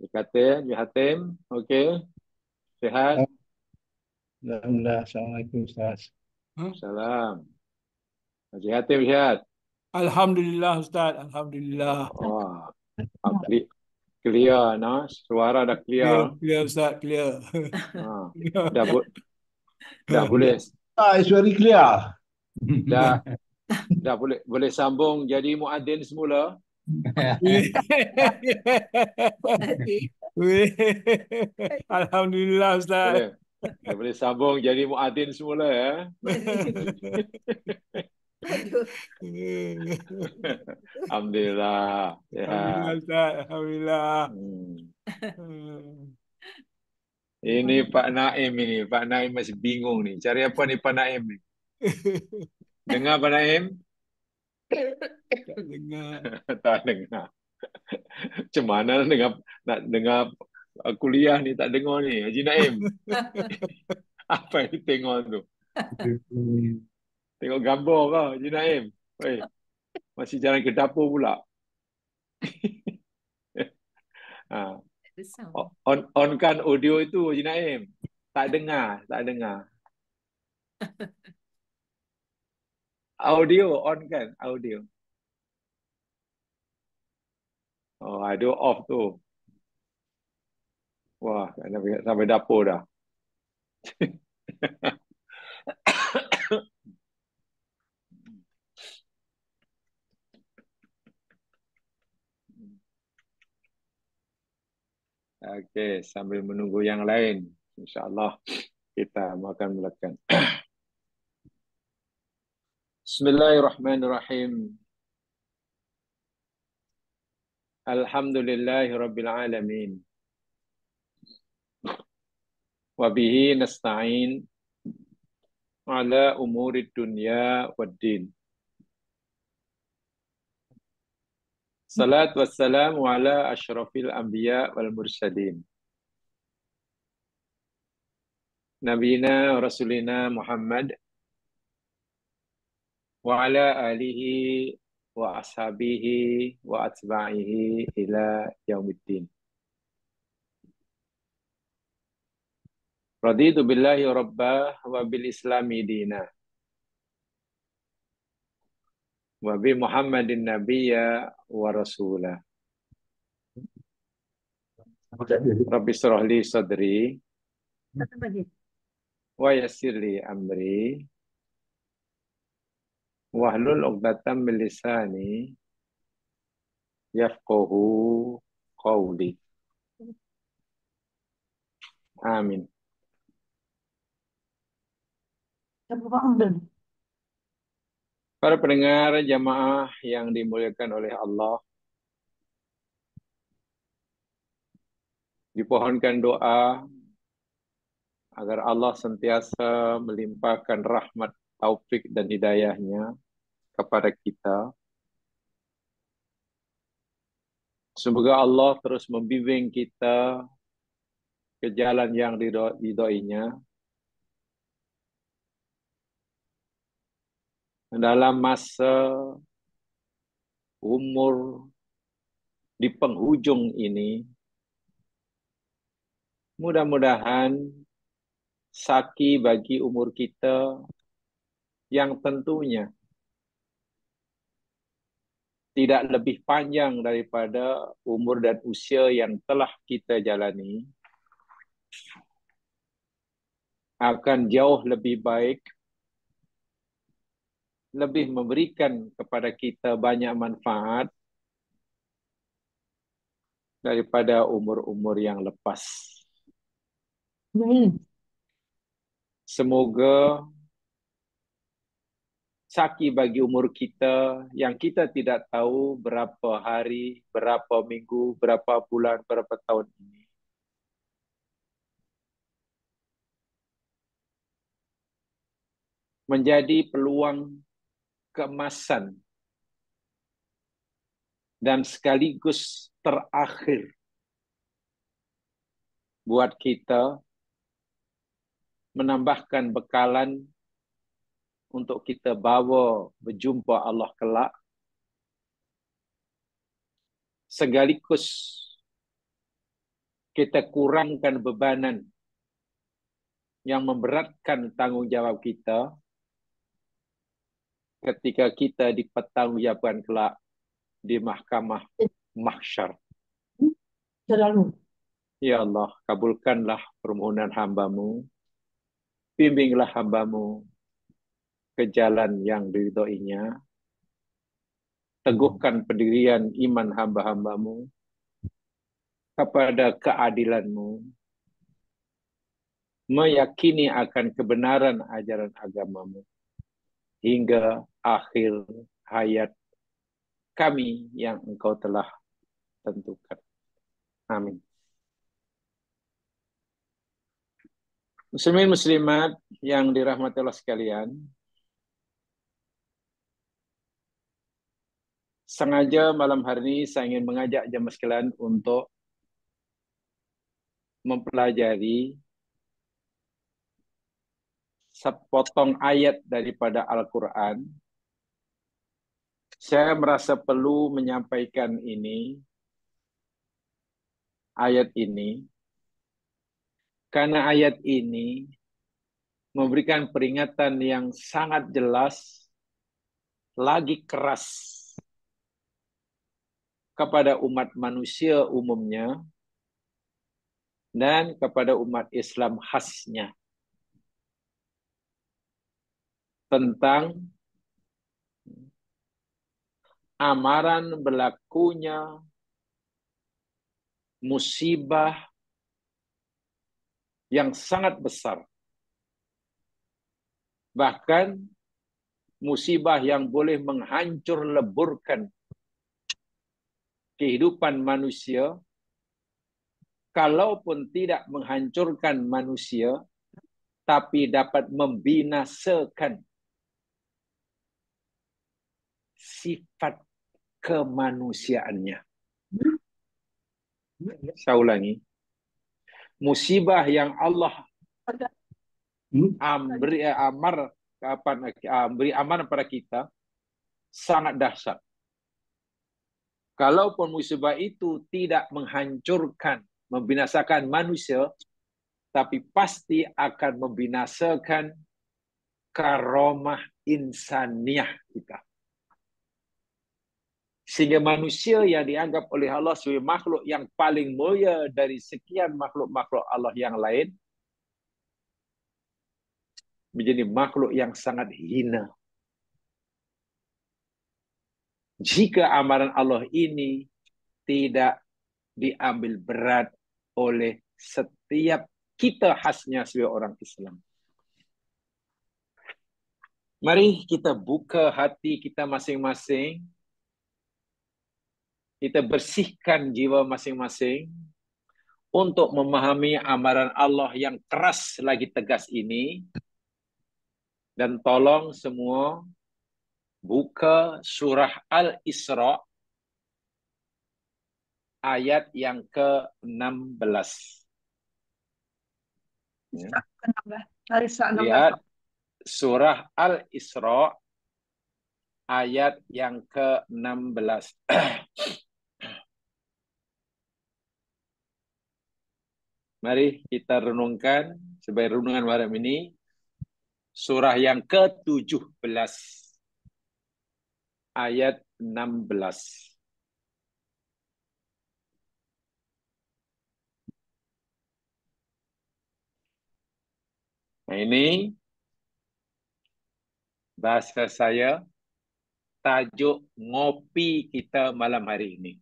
Hatim, okey. Sihat? Alhamdulillah. Assalamualaikum Ustaz. Hmm? Salam. Haji Hatim sihat? Alhamdulillah Ustaz, Alhamdulillah. Wah, clear, no? Suara dah clear. Clear, clear Ustaz, clear. Ha, dah, dah boleh Ah, it's very clear. dah dah boleh sambung jadi muadzin semula. Alhamdulillah Ustaz. Boleh. Dah boleh sambung jadi muadzin semula ya. Alhamdulillah. Alhamdulillah Sihat. Ustaz, Alhamdulillah. Hmm. Ini Pak Naim ini. Pak Naim masih bingung nih. Cari apa nih Pak Naim ni? Dengar Pak Naim? Tak dengar. Tak dengar. Macam mana nak dengar kuliah ni tak dengar ni. Haji Naim. Apa yang tengok tu? Tengok gambar kah Haji Naim? Oi, masih jalan ke dapur pula. Ha. On kan audio itu Haji Naim. Tak dengar, tak dengar. Audio on kan? Audio. Oh, audio off tu. Wah, sampai dapur dah. Okey, sambil menunggu yang lain, insya-Allah kita akan mulakan. Bismillahirrahmanirrahim. Alhamdulillahirabbil alamin. Wa bihi nasta'in ala umurid dunya waddin. Salat wassalamu ala asyrafil anbiya wal mursalin. Nabiyina Rasulina Muhammad wa ala alihi wa ashabihi wa atba'ihi ila yaumiddin. Raditu billahi rabbah wa bil islami dina. Wa bi Muhammadin nabiyya wa rasulah. Rabbi shrah li sadri wa yassir li amri wahlul 'uqdatam min lisani yafqahu qawli. Amin. Para pendengar jamaah yang dimuliakan oleh Allah, dipohonkan doa agar Allah sentiasa melimpahkan rahmat, taufik dan hidayahnya kepada kita. Semoga Allah terus membimbing kita ke jalan yang diridhoinya dalam masa umur di penghujung ini. Mudah-mudahan saki bagi umur kita yang tentunya tidak lebih panjang daripada umur dan usia yang telah kita jalani, akan jauh lebih baik, lebih memberikan kepada kita banyak manfaat daripada umur-umur yang lepas. Semoga saki bagi umur kita yang kita tidak tahu berapa hari, berapa minggu, berapa bulan, berapa tahun ini, menjadi peluang keemasan dan sekaligus terakhir buat kita menambahkan bekalan untuk kita bawa berjumpa Allah kelak, sekaligus kita kurangkan bebanan yang memberatkan tanggungjawab kita ketika kita dipertanggungjawabkan kelak di mahkamah mahsyar. Selalu. Ya Allah, kabulkanlah permohonan hamba-Mu, bimbinglah hamba-Mu ke jalan yang diridhoinya, teguhkan pendirian iman hamba-hamba-Mu kepada keadilan-Mu, meyakini akan kebenaran ajaran agama-Mu, hingga akhir hayat kami yang Engkau telah tentukan. Amin. Muslimin muslimat yang dirahmati Allah sekalian, sengaja malam hari ini saya ingin mengajak jemaah sekalian untuk mempelajari sepotong ayat daripada Al-Quran. Saya merasa perlu menyampaikan ayat ini, karena ayat ini memberikan peringatan yang sangat jelas, lagi keras kepada umat manusia umumnya dan kepada umat Islam khasnya tentang amaran berlakunya musibah yang sangat besar. Bahkan musibah yang boleh menghancur leburkan kehidupan manusia, kalaupun tidak menghancurkan manusia, tapi dapat membinasakan sifat kemanusiaannya. Saya ulangi. Musibah yang Allah beri amanah pada kita sangat dahsyat. Kalaupun musibah itu tidak menghancurkan, membinasakan manusia, tapi pasti akan membinasakan karomah insaniah kita. Sehingga manusia yang dianggap oleh Allah sebagai makhluk yang paling mulia dari sekian makhluk-makhluk Allah yang lain, menjadi makhluk yang sangat hina. Jika amaran Allah ini tidak diambil berat oleh setiap kita khasnya sebagai orang Islam. Mari kita buka hati kita masing-masing. Kita bersihkan jiwa masing-masing untuk memahami amaran Allah yang keras lagi tegas ini. Dan tolong semua buka surah Al-Isra ayat yang ke-16. Ya. Lihat surah Al-Isra ayat yang ke-16. Mari kita renungkan sebagai renungan malam ini surah yang ke-17 ayat 16. Nah, ini bahasa saya tajuk ngopi kita malam hari ini.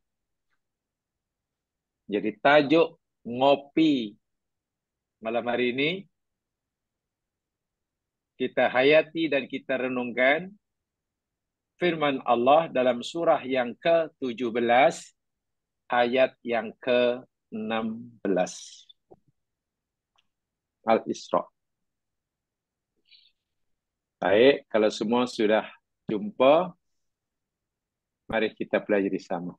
Jadi tajuk ngopi malam hari ini kita hayati dan kita renungkan firman Allah dalam surah yang ke-17 ayat yang ke-16. Al-Isra. Baik, kalau semua sudah jumpa, mari kita pelajari sama.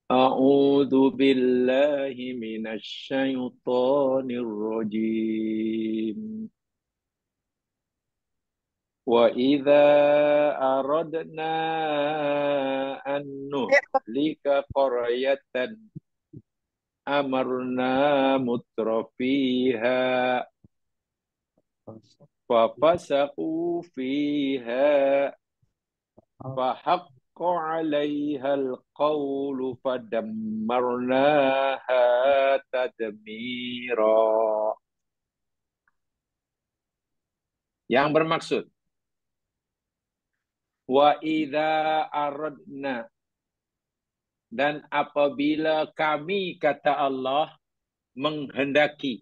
A'udzu billahi minasy syaithanir rajim. Wa idza aradna an nuhlika qaryatan amarna mutrafiha fafasaqu fiha fahaqqa 'alaiha al-qawlu fadammarnaha tadmira. Yang bermaksud wa idza aradna, dan apabila kami, kata Allah, menghendaki.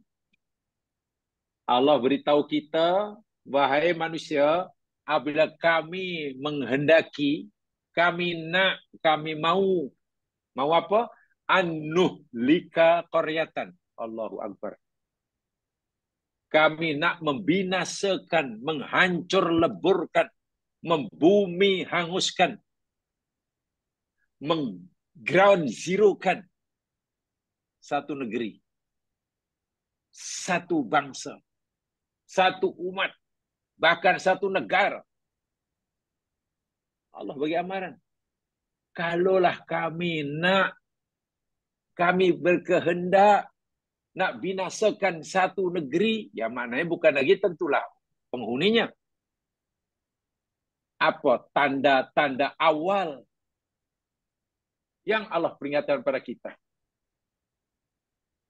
Allah beritahu kita, wahai manusia, apabila kami menghendaki, kami nak, kami mau apa? An-nuhlika qaryatan. Allahu Akbar. Kami nak membinasakan, menghancur leburkan, membumi hanguskan, mengground zero-kan satu negeri, satu bangsa, satu umat, bahkan satu negara. Allah bagi amaran. Kalaulah kami nak, kami berkehendak nak binasakan satu negeri, ya maknanya bukan lagi tentulah penghuninya. Apa tanda-tanda awal yang Allah peringatkan pada kita?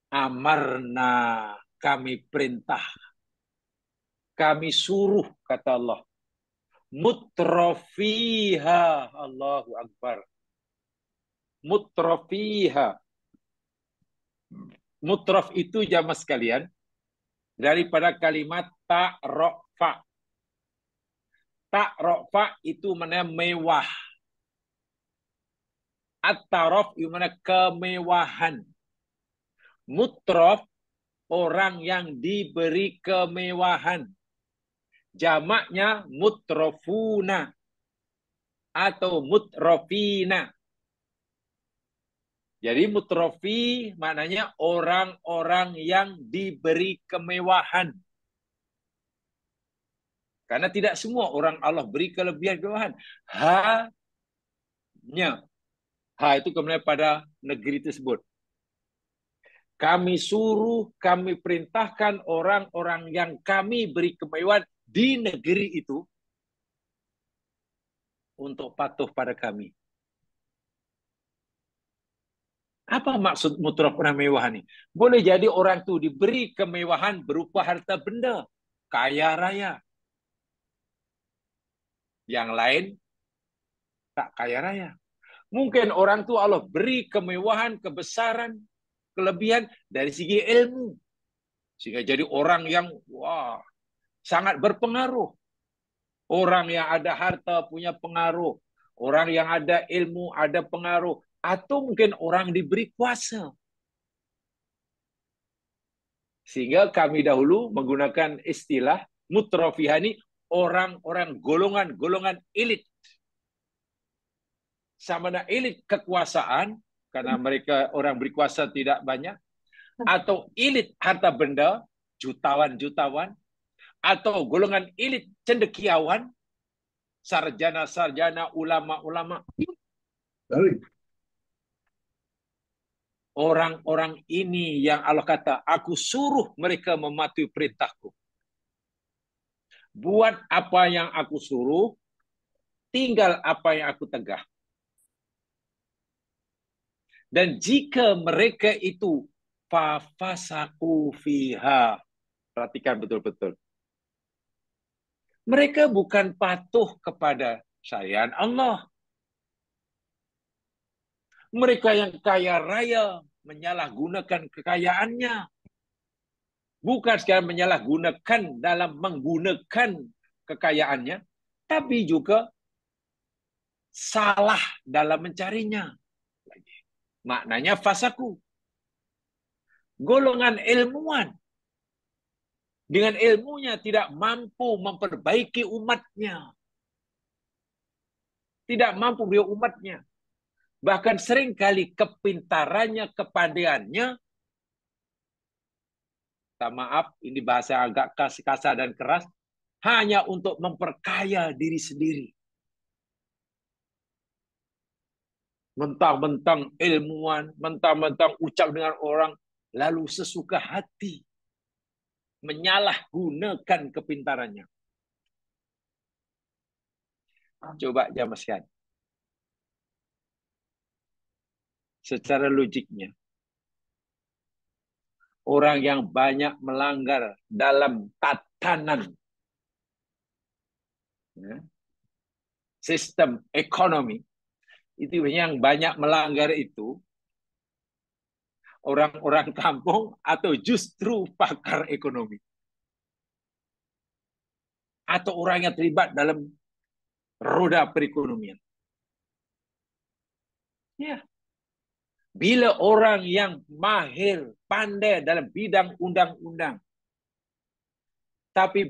Amarna, kami perintah, kami suruh, kata Allah. Mutrafiha, Allahu Akbar. Mutrafiha. Mutraf itu jamaah sekalian daripada kalimat ta'rofa. Ta'rofa itu mana mewah. At-taraf itu mana kemewahan. Mutraf, orang yang diberi kemewahan. Jamaknya mutrafuna atau mutrafina. Jadi mutrafi maknanya orang-orang yang diberi kemewahan. Karena tidak semua orang Allah beri kelebihan kemewahan. Hanya. Itu kemudian pada negeri tersebut. Kami suruh, kami perintahkan orang-orang yang kami beri kemewahan di negeri itu untuk patuh pada kami. Apa maksud mutraf mewah ini? Boleh jadi orang itu diberi kemewahan berupa harta benda, kaya raya. Yang lain tak kaya raya. Mungkin orang itu Allah beri kemewahan, kebesaran, kelebihan dari segi ilmu. Sehingga jadi orang yang sangat berpengaruh. Orang yang ada harta punya pengaruh. Orang yang ada ilmu ada pengaruh. Atau mungkin orang diberi kuasa. Sehingga kami dahulu menggunakan istilah mutrafihani, orang-orang golongan elit. Sama ada elit kekuasaan, karena mereka orang berkuasa tidak banyak, atau elit harta benda, jutawan-jutawan, atau golongan elit cendekiawan, sarjana-sarjana, ulama-ulama. Orang-orang ini yang Allah kata, aku suruh mereka mematuhi perintahku. Buat apa yang aku suruh, tinggal apa yang aku tegah. Dan jika mereka itu fafasaku fiha, perhatikan betul-betul. Mereka bukan patuh kepada syariat Allah. Mereka yang kaya raya menyalahgunakan kekayaannya. Bukan sekadar menyalahgunakan dalam menggunakan kekayaannya, tapi juga salah dalam mencarinya. Maknanya fasaku. Golongan ilmuwan dengan ilmunya tidak mampu memperbaiki umatnya. Tidak mampu beliau umatnya. Bahkan seringkali kepintarannya, kepandaiannya, maaf, ini bahasa agak kasar dan keras, hanya untuk memperkaya diri sendiri. mentang-mentang ilmuwan, mentang-mentang ucap dengan orang, lalu sesuka hati menyalahgunakan kepintarannya. Coba jamaskan. Secara logiknya, orang yang banyak melanggar dalam tatanan sistem ekonomi, itu yang banyak melanggar itu orang-orang kampung atau justru pakar ekonomi atau orang yang terlibat dalam roda perekonomian. Ya. Bila orang yang mahir, pandai dalam bidang undang-undang, tapi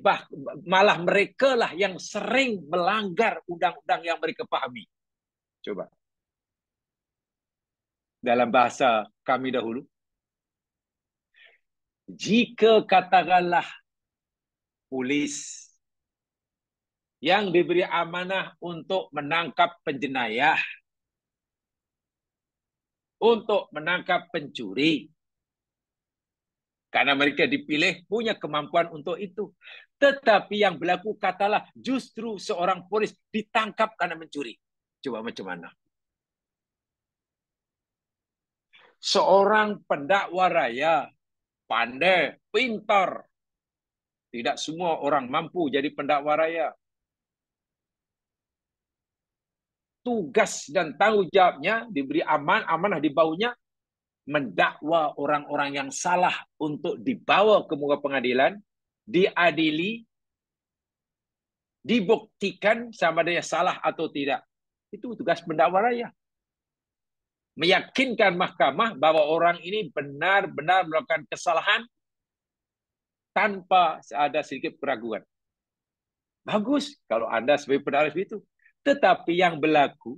malah mereka lah yang sering melanggar undang-undang yang mereka pahami. Coba. Dalam bahasa kami dahulu, jika katakanlah polis yang diberi amanah untuk menangkap penjenayah, untuk menangkap pencuri, karena mereka dipilih punya kemampuan untuk itu. Tetapi yang berlaku katalah justru seorang polis ditangkap karena mencuri. Coba macam mana? Seorang pendakwa raya, pandai, pintar. Tidak semua orang mampu jadi pendakwa raya. Tugas dan tanggung jawabnya diberi amanah di bawahnya mendakwa orang-orang yang salah untuk dibawa ke muka pengadilan, diadili, dibuktikan sama dia salah atau tidak. Itu tugas pendakwa raya. Meyakinkan mahkamah bahwa orang ini benar-benar melakukan kesalahan tanpa ada sedikit keraguan. Bagus kalau Anda sebagai pendakwa itu. Tetapi yang berlaku,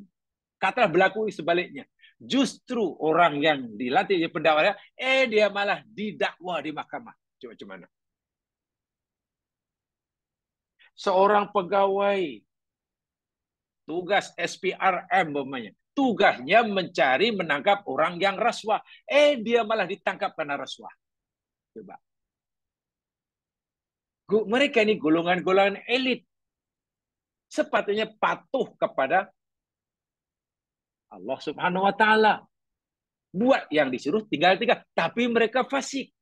katalah berlaku sebaliknya. Justru orang yang dilatih jadi pendakwa, dia malah didakwa di mahkamah. Coba macam mana? Seorang pegawai, tugas SPRM umpamanya, tugasnya mencari menangkap orang yang rasuah. Dia malah ditangkap karena rasuah. Coba. Mereka ini golongan-golongan elit. Sepatutnya patuh kepada Allah Subhanahu wa taala. Buat yang disuruh tinggal. Tapi mereka fasik.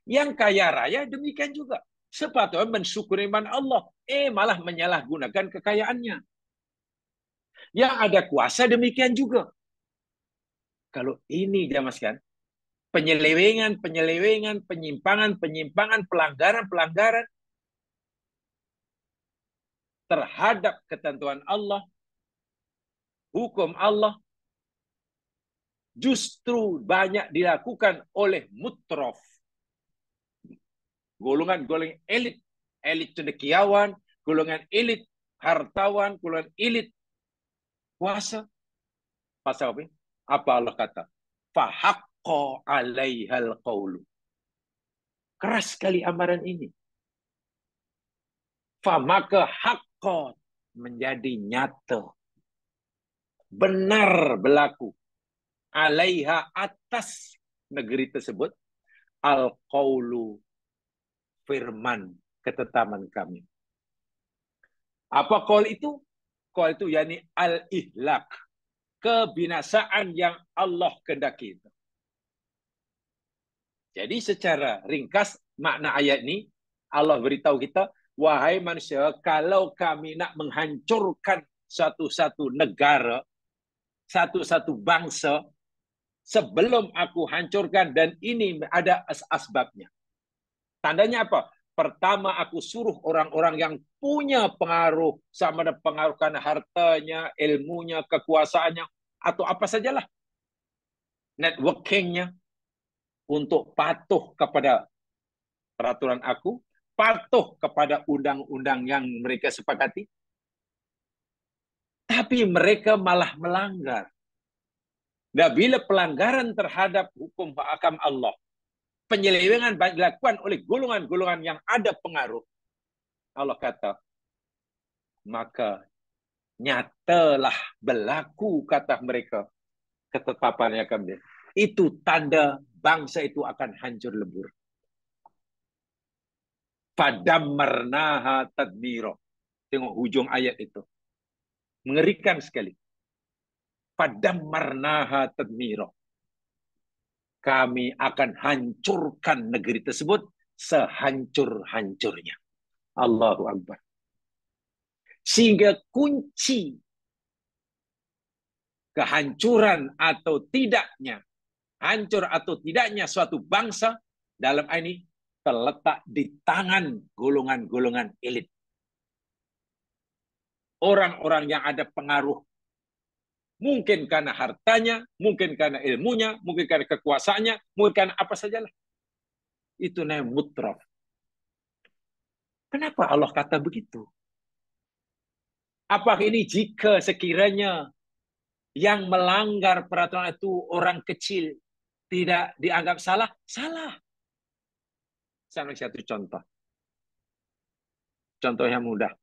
Yang kaya raya demikian juga. Sepatutnya mensyukuri iman Allah. Malah menyalahgunakan kekayaannya. Yang ada kuasa demikian juga. Kalau ini jamaskan, penyelewengan, penyimpangan, pelanggaran terhadap ketentuan Allah, hukum Allah, justru banyak dilakukan oleh mutrof. Golongan-golongan elit cendekiawan, golongan elit hartawan, golongan elit kuasa. Pasal apa? Apa Allah kata? Fahaqqa 'alaihal qaulu. Keras sekali amaran ini. Maka haqqa menjadi nyata. Benar berlaku. 'Alaiha atas negeri tersebut al-qaulu, firman ketetapan kami. Apa qaul itu? Qaul itu yakni al-ihlak, kebinasaan yang Allah kehendaki. Jadi secara ringkas makna ayat ini Allah beritahu kita, wahai manusia, kalau kami nak menghancurkan satu-satu negara, satu-satu bangsa, sebelum aku hancurkan, dan ini ada asbabnya. Tandanya apa? Pertama, aku suruh orang-orang yang punya pengaruh, sama ada pengaruh karena hartanya, ilmunya, kekuasaannya, atau apa sajalah, networkingnya, untuk patuh kepada peraturan aku, patuh kepada undang-undang yang mereka sepakati. Tapi mereka malah melanggar. Nah, bila pelanggaran terhadap hukum hakam Allah, penyelewengan dilakukan oleh golongan-golongan yang ada pengaruh, Allah kata, maka nyatalah berlaku, kata mereka, ketetapannya kami. Itu tanda bangsa itu akan hancur lebur. Fadammarnaha tadmiro. Tengok hujung ayat itu. Mengerikan sekali. Fadammarnaha tadmiro. Kami akan hancurkan negeri tersebut sehancur-hancurnya. Allahu Akbar. Sehingga kunci kehancuran atau tidaknya, hancur atau tidaknya suatu bangsa dalam ini terletak di tangan golongan-golongan elit. Orang-orang yang ada pengaruh. Mungkin karena hartanya, mungkin karena ilmunya, mungkin karena kekuasaannya, mungkin karena apa sajalah. Itu namanya mutraf. Kenapa Allah kata begitu? Apakah ini jika sekiranya yang melanggar peraturan itu orang kecil tidak dianggap salah? Salah. Saya ambil satu contoh. Contoh yang mudah.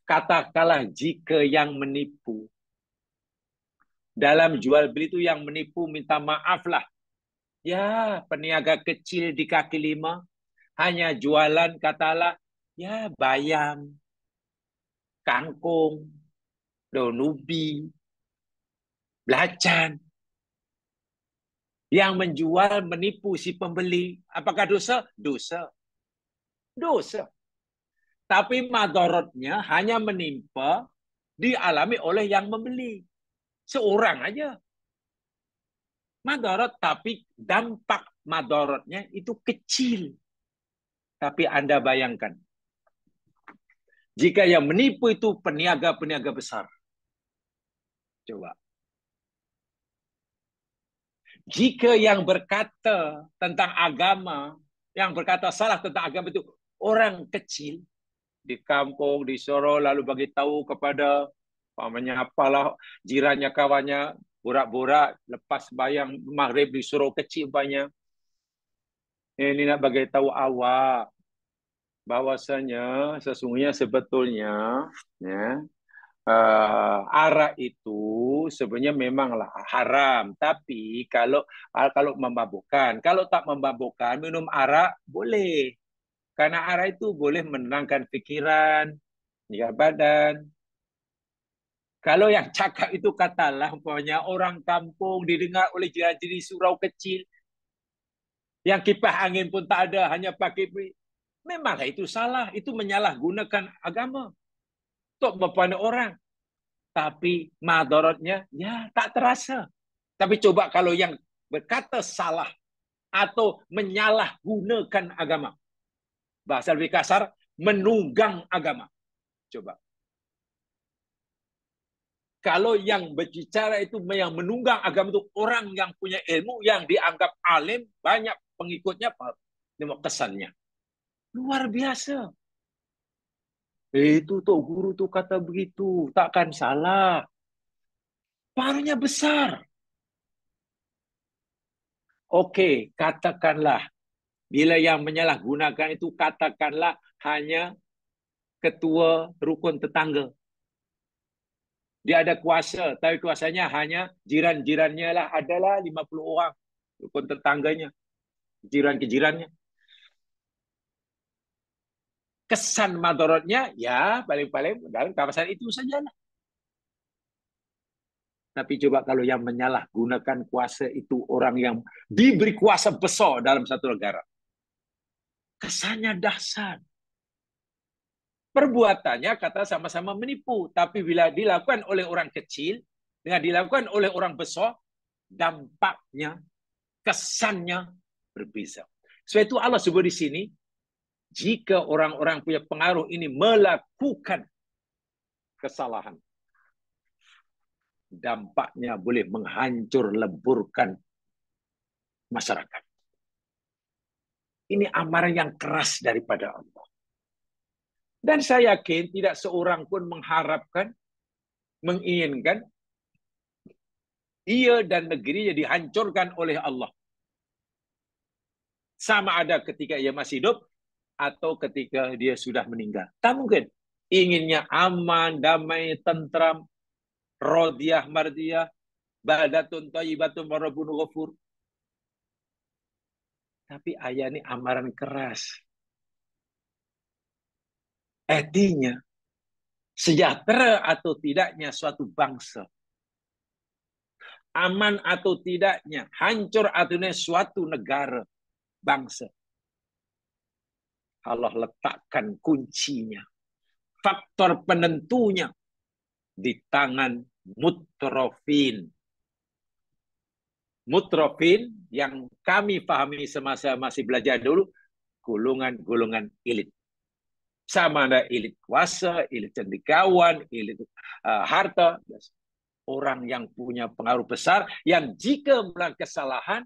Katakanlah jika yang menipu dalam jual beli itu yang menipu minta maaf lah. Ya, peniaga kecil di kaki lima hanya jualan katalah ya bayam, kangkung, daun ubi, belacan. Yang menjual menipu si pembeli. Apakah dosa? Dosa. Dosa. Tapi madorotnya hanya menimpa dialami oleh yang membeli. Seorang aja. Madorot, tapi dampak madorotnya itu kecil. Tapi Anda bayangkan. Jika yang menipu itu peniaga-peniaga besar. Coba. Jika yang berkata tentang agama, yang berkata salah tentang agama itu orang kecil, di kampung, di Soro, lalu bagi tahu kepada pamannya apalah jirannya kawannya borak-borak lepas bayang maghrib di Soro kecil banyak. Ini nak bagi tahu awak bahwasanya sesungguhnya sebetulnya ya arak itu sebenarnya memanglah haram, tapi kalau memabukkan, kalau tak memabukkan minum arak boleh. Karena arah itu boleh menenangkan pikiran, menjaga badan. Kalau yang cakap itu katalah, umpamanya orang kampung didengar oleh jiran-jiran surau kecil, yang kipas angin pun tak ada, hanya pakai memanglah itu salah, itu menyalahgunakan agama untuk mempandu orang. Tapi madaratnya ya tak terasa. Tapi coba kalau yang berkata salah atau menyalahgunakan agama. Bahasa lebih kasar, menunggang agama. Coba. Kalau yang berbicara itu yang menunggang agama itu orang yang punya ilmu, yang dianggap alim, banyak pengikutnya, tengok kesannya. Luar biasa. Itu tuh guru tuh kata begitu, takkan salah. Pengaruhnya besar. Oke, katakanlah bila yang menyalahgunakan itu katakanlah hanya ketua rukun tetangga. Dia ada kuasa, tapi kuasanya hanya jiran-jirannya lah. Adalah 50 orang rukun tetangganya, jiran-kejirannya. Kesan madaratnya ya paling-paling dalam kawasan itu sajalah. Tapi coba kalau yang menyalahgunakan kuasa itu orang yang diberi kuasa besar dalam satu negara. Kesannya dahsyat. Perbuatannya kata sama-sama menipu. Tapi bila dilakukan oleh orang kecil, dengan dilakukan oleh orang besar, dampaknya, kesannya berbeza. Sebab itu Allah sebut di sini, jika orang-orang punya pengaruh ini melakukan kesalahan, dampaknya boleh menghancur leburkan masyarakat. Ini amaran yang keras daripada Allah. Dan saya yakin tidak seorang pun mengharapkan, menginginkan ia dan negerinya dihancurkan oleh Allah. Sama ada ketika ia masih hidup atau ketika dia sudah meninggal. Tak mungkin. inginnya aman, damai, tentram, rodiyah, mardiyah, baldatun thayyibatun wa rabbun ghafur. Tapi ayat ini amaran keras. Artinya, sejahtera atau tidaknya suatu bangsa, aman atau tidaknya, hancur atau tidaknya suatu negara, bangsa, Allah letakkan kuncinya, faktor penentunya di tangan mutrofin. Mutrofin yang kami pahami semasa masih belajar dulu, golongan-golongan elit. Sama ada elit kuasa, elit cendekiawan, elit harta. Orang yang punya pengaruh besar, yang jika melakukan kesalahan,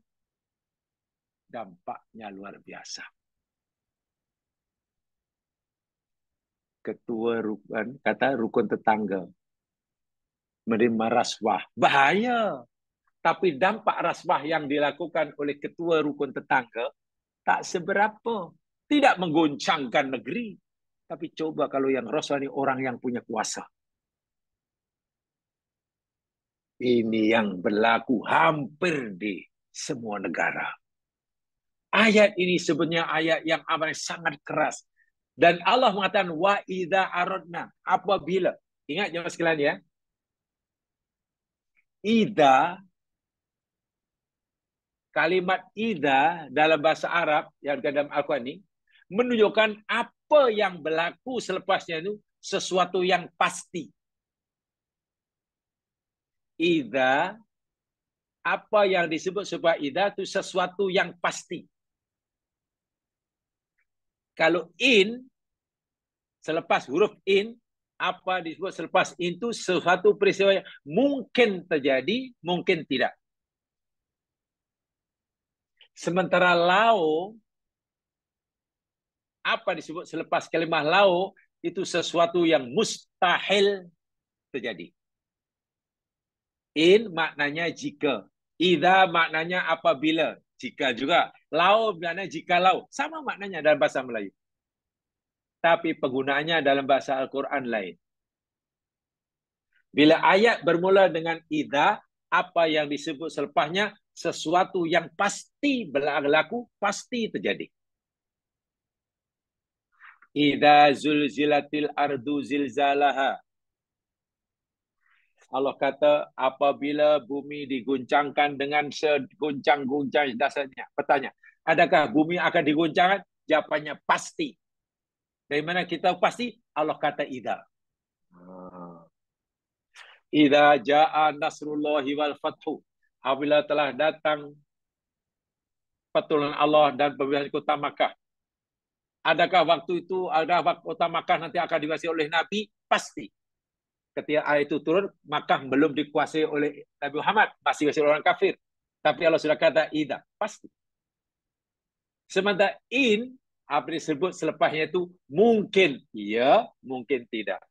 dampaknya luar biasa. Ketua rukun, kata rukun tetangga, menerima rasuah. Bahaya. Tapi dampak rasuah yang dilakukan oleh ketua rukun tetangga tak seberapa. Tidak menggoncangkan negeri. Tapi coba kalau yang rasuah ini orang yang punya kuasa. Ini yang berlaku hampir di semua negara. Ayat ini sebenarnya ayat yang amat sangat keras. Dan Allah mengatakan, wa idza aradna, apabila. Ingat jemaah sekalian ya. Idza, kalimat idza dalam bahasa Arab yang dalam Al-Quran ini menunjukkan apa yang berlaku selepasnya itu sesuatu yang pasti. Idza, apa yang disebut sebagai idza itu sesuatu yang pasti. Kalau in, selepas huruf in, apa disebut selepas in itu sesuatu peristiwa yang mungkin terjadi, mungkin tidak. Sementara lau, apa disebut selepas kalimah lau, itu sesuatu yang mustahil terjadi. In maknanya jika. Idza maknanya apabila. Jika juga. Lau maknanya jikalau. Sama maknanya dalam bahasa Melayu. Tapi penggunaannya dalam bahasa Al-Quran lain. Bila ayat bermula dengan idza, apa yang disebut selepasnya, sesuatu yang pasti berlaku, pasti terjadi. Idza zulzilatil ardu zilzalaha. Allah kata, apabila bumi diguncangkan dengan seguncang-guncang dasarnya. Bertanya, adakah bumi akan diguncangkan? Jawapannya pasti. Dari mana kita pasti? Allah kata idza. Idza jaa nasrullahi wal fathu. Apabila telah datang pertolongan Allah dan pembebasan kota Makkah. Adakah waktu itu, ada waktu kota Makkah nanti akan dikuasai oleh Nabi? Pasti. Ketika ayat itu turun, Makkah belum dikuasai oleh Nabi Muhammad, masih dikuasai orang kafir. Tapi Allah sudah kata idza, pasti. Sementara in, apa disebut selepasnya itu mungkin iya, mungkin tidak.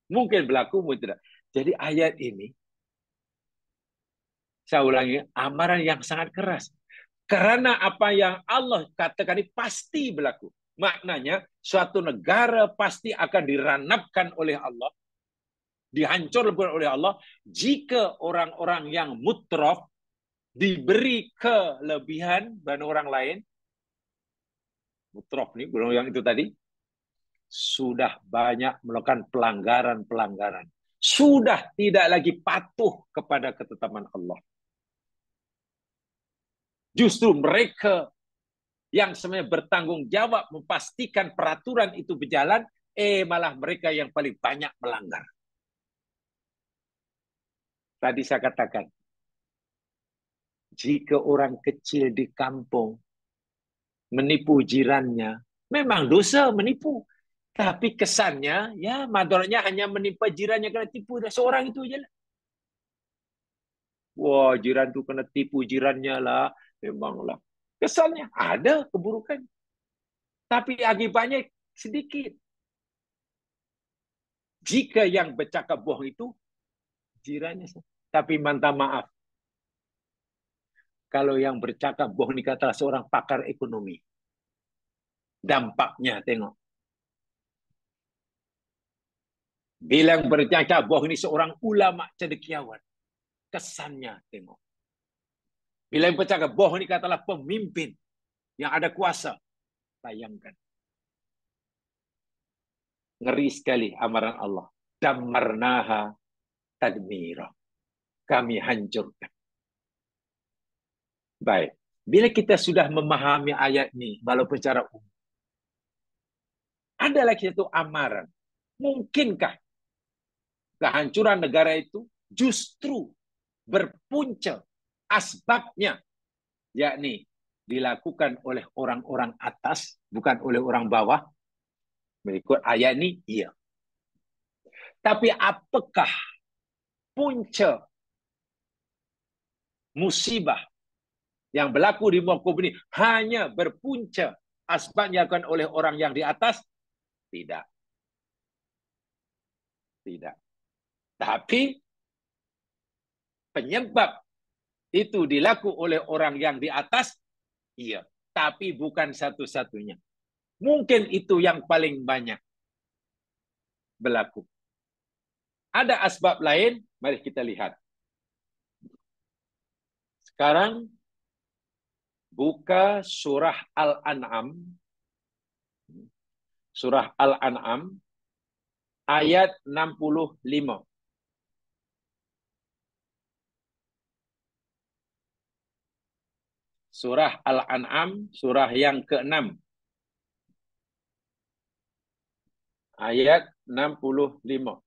Mungkin berlaku, mungkin tidak. Jadi ayat ini, saya ulangi, amaran yang sangat keras. Karena apa yang Allah katakan ini pasti berlaku. Maknanya, suatu negara pasti akan diranapkan oleh Allah, dihancurkan oleh Allah, jika orang-orang yang mutraf diberi kelebihan dan orang lain, mutraf nih, belum yang itu tadi, sudah banyak melakukan pelanggaran-pelanggaran. Sudah tidak lagi patuh kepada ketetapan Allah. Justru mereka yang sebenarnya bertanggung jawab memastikan peraturan itu berjalan, malah mereka yang paling banyak melanggar. Tadi saya katakan, jika orang kecil di kampung menipu jirannya, memang dosa menipu. Tapi kesannya, ya madaratnya hanya menimpa jirannya kena tipu seorang itu aja lah. Wah, jiran itu kena tipu jirannya lah. Memanglah. Kesannya ada keburukan. Tapi akibatnya sedikit. Jika yang bercakap bohong itu, jirannya. Tapi minta maaf. Kalau yang bercakap bohong dikatakan seorang pakar ekonomi. Dampaknya tengok. Bilang bercakap bahwa ini seorang ulama cendekiawan. Kesannya tengok. Bila yang bercakap bahwa ini katalah pemimpin yang ada kuasa. Bayangkan. Ngeri sekali amaran Allah. Damarnaha tadmira. Kami hancurkan. Baik. Bila kita sudah memahami ayat ini, walaupun secara umum, ada lagi satu amaran. Mungkinkah kehancuran negara itu justru berpunca asbabnya, yakni dilakukan oleh orang-orang atas, bukan oleh orang bawah? Berikut ayat ini, iya. Tapi apakah punca musibah yang berlaku di muka bumi ini hanya berpunca asbabnya dilakukan oleh orang yang di atas? Tidak. Tidak. Tapi penyebab itu dilaku oleh orang yang di atas, iya. Tapi bukan satu-satunya. Mungkin itu yang paling banyak berlaku. Ada asbab lain, mari kita lihat. Sekarang buka surah Al-An'am. Surah Al-An'am ayat 65. Surah Al-An'am, surah yang ke-6. Ayat 65.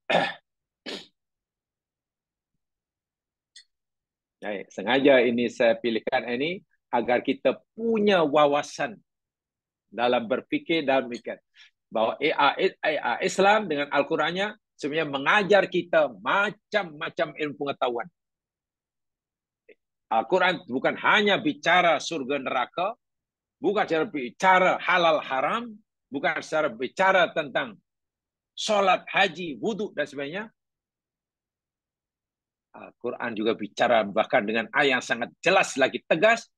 Baik, sengaja ini saya pilihkan ini agar kita punya wawasan dalam berfikir dan mikir. Bahwa Islam dengan Al-Qurannya sebenarnya mengajar kita macam-macam ilmu pengetahuan. Al-Quran bukan hanya bicara surga neraka, bukan cara bicara halal haram, bukan secara bicara tentang solat, haji, wudhu dan sebagainya. Al-Quran juga bicara bahkan dengan ayat yang sangat jelas lagi tegas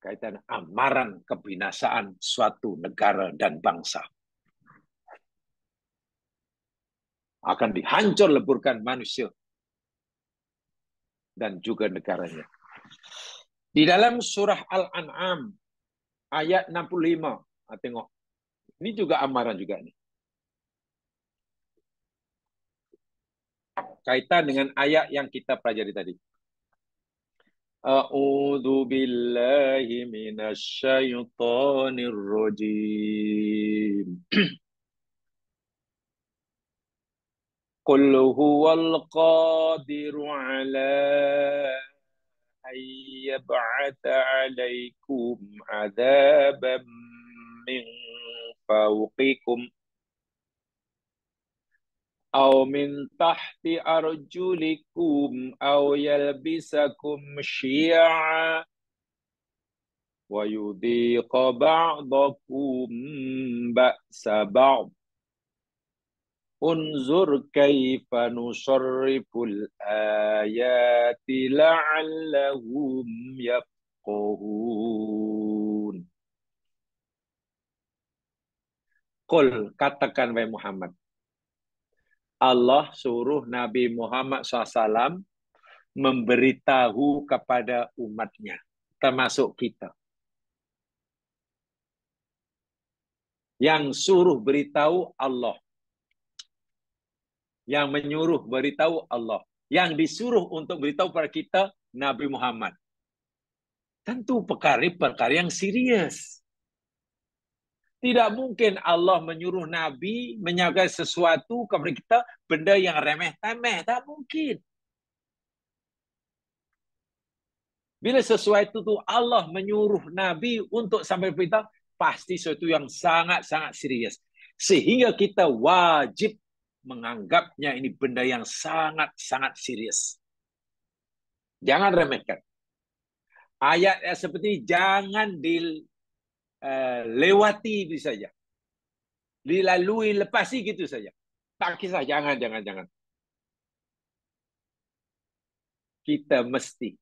kaitan amaran kebinasaan suatu negara dan bangsa. Akan dihancur leburkan manusia dan juga negaranya. Di dalam surah Al-An'am ayat 65. Tengok. Ini juga amaran juga nih. Kaitan dengan ayat yang kita pelajari tadi. A'udzu billahi minasyaitonir rajim. Qul huwal qadiru ala an yab'atha 'alaikum 'adzaban min fawqikum أو من تحت أرجلكم أو يلبسكم شيعا ويذيق بعضكم بأس بعض انظر كيف نصرف الآيات لعلهم يفقهون. Qul, katakan wahai Muhammad, Allah suruh Nabi Muhammad SAW memberitahu kepada umatnya, termasuk kita. Yang suruh beritahu Allah. Yang menyuruh beritahu Allah. Yang disuruh untuk beritahu kepada kita, Nabi Muhammad. Tentu perkara yang serius. Tidak mungkin Allah menyuruh Nabi menyampaikan sesuatu kepada kita, benda yang remeh-temeh. Tak mungkin. Bila sesuatu itu Allah menyuruh Nabi untuk sampai berita, pasti sesuatu yang sangat-sangat serius. Sehingga kita wajib menganggapnya ini benda yang sangat-sangat serius. Jangan remehkan. Ayat seperti ini jangan dilewati itu saja. Dilalui, lepasi gitu saja. Tak kisah, jangan. Kita mesti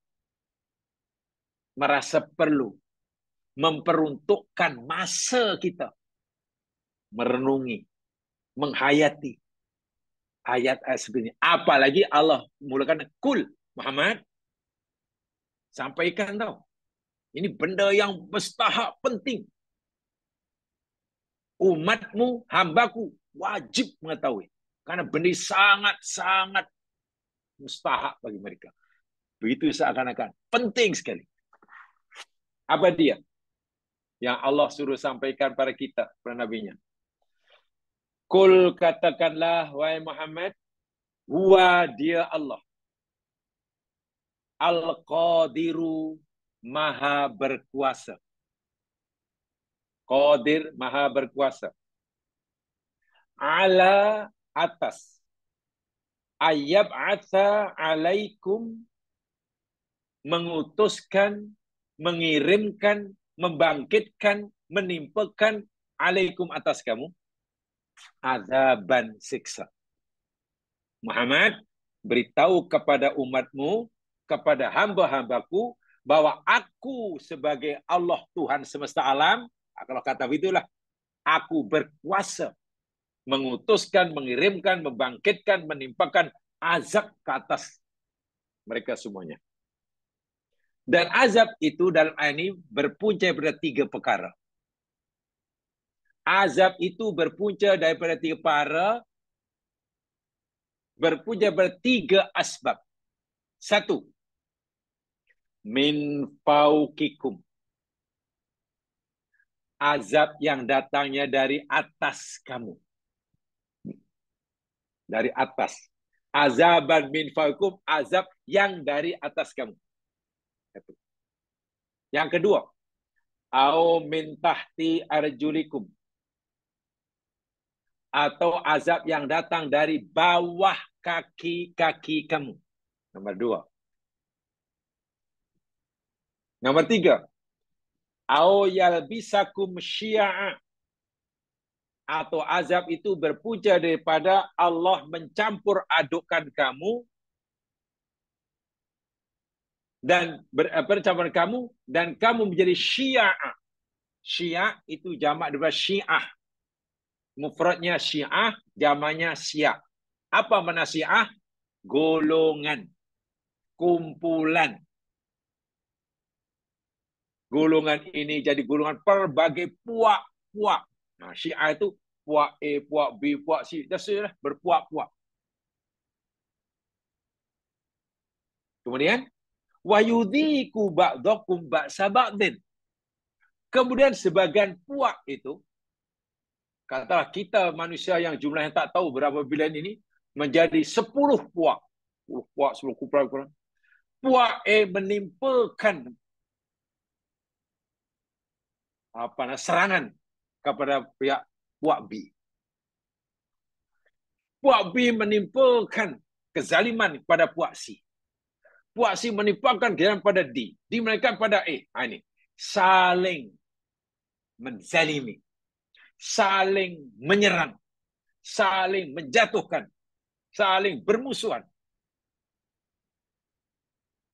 merasa perlu memperuntukkan masa kita merenungi, menghayati ayat-ayat seperti ini. Apalagi Allah mulakan kul Muhammad, sampaikan tau. Ini benda yang mustahak penting. Umatmu, hambaku wajib mengetahui. Karena benda sangat-sangat mustahak bagi mereka. Begitu seakan-akan penting sekali. Apa dia yang Allah suruh sampaikan pada kita, pada nabinya? Kul, katakanlah wahai Muhammad, huwa dia Allah. Al-Qadiru, maha berkuasa. Qadir, maha berkuasa. Ala, atas. Ayyab'atha alaikum, mengutuskan, mengirimkan, membangkitkan, menimpakan alaikum atas kamu azaban siksa. Muhammad, beritahu kepada umatmu, kepada hamba-hambaku, bahwa aku sebagai Allah Tuhan semesta alam, kalau kata itulah, aku berkuasa mengutuskan, mengirimkan, membangkitkan, menimpakan azab ke atas mereka semuanya. Dan azab itu dalam ayat ini berpunca pada 3 perkara. Azab itu berpunca daripada 3 perkara, berpunca pada 3 asbab. 1, min fauqikum. Azab yang datangnya dari atas kamu. Dari atas. Azaban min fauqikum, azab yang dari atas kamu. Yang kedua, au min tahti arjulikum, atau azab yang datang dari bawah kaki-kaki kamu. Nomor 2. Nomor 3, au yalbisakum syi'a, atau azab itu berpunca daripada Allah mencampur adukkan kamu dan bercampur kamu dan kamu menjadi syi'a. Syi'a itu jamak daripada syiah. Mufradnya syiah, jamaknya syiah. Apa makna syiah? Golongan, kumpulan. Golongan ini jadi golongan pelbagai puak-puak. Nah, syiah itu puak A, puak B, puak C. Dah sudah berpuak-puak. Kemudian wayudhiku ba'dakum ba'sa ba'din. Kemudian sebagian puak itu, katalah kita manusia yang jumlahnya tak tahu berapa bilion ini, menjadi 10 puak. 10 puak, 10 kumpulan. Puak A menimpakan serangan kepada pihak puak B. Puak B menimpakan kezaliman kepada puak C. Puak C menimpakan kezaliman pada D. D menekan pada A. Ini saling menzalimi, saling menyerang, saling menjatuhkan, saling bermusuhan.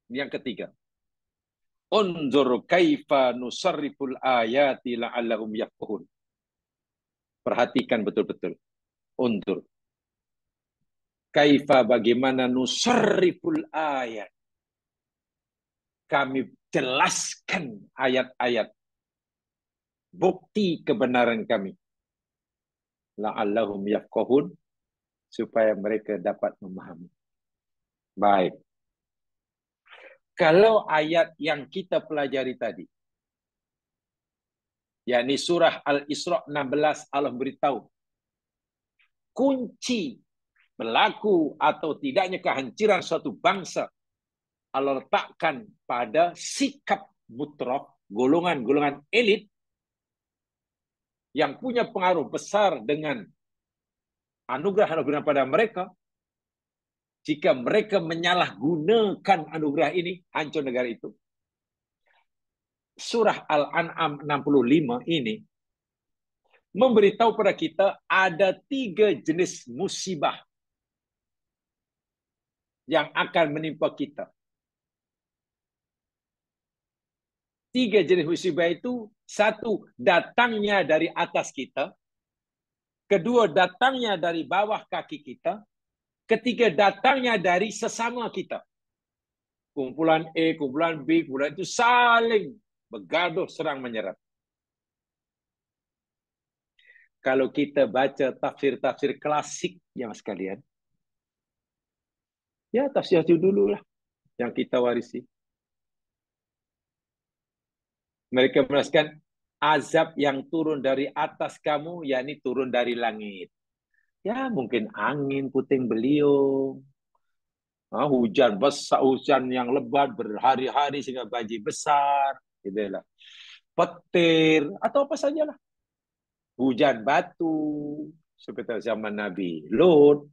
Yang ketiga, unzur kaifa nusarriful ayati la'allahum yafqahun. Perhatikan betul-betul. Unzur kaifa, bagaimana nusarriful ayat. Kami jelaskan ayat-ayat, bukti kebenaran kami. La'allahum yafqahun, supaya mereka dapat memahami. Baik. Kalau ayat yang kita pelajari tadi, yakni surah Al-Isra 16, Allah beritahu kunci berlaku atau tidaknya kehancuran suatu bangsa Allah letakkan pada sikap mutraf, golongan-golongan elit yang punya pengaruh besar dengan anugerah-anugerah pada mereka. Jika mereka menyalahgunakan anugerah ini, hancur negara itu. Surah Al-An'am 65 ini memberitahu pada kita ada 3 jenis musibah yang akan menimpa kita. 3 jenis musibah itu, 1, datangnya dari atas kita. 2, datangnya dari bawah kaki kita. ketika datangnya dari sesama kita. Kumpulan A, kumpulan B, kumpulan itu saling bergaduh serang menyerang. Kalau kita baca tafsir-tafsir klasik, ya mas kalian, ya tafsir itu dulu lah yang kita warisi. Mereka menjelaskan azab yang turun dari atas kamu, yakni turun dari langit. Ya mungkin angin puting beliung, hujan besar, hujan yang lebat berhari-hari sehingga banjir besar, gitu lah. Petir atau apa sajalah. Hujan batu seperti zaman Nabi Lut.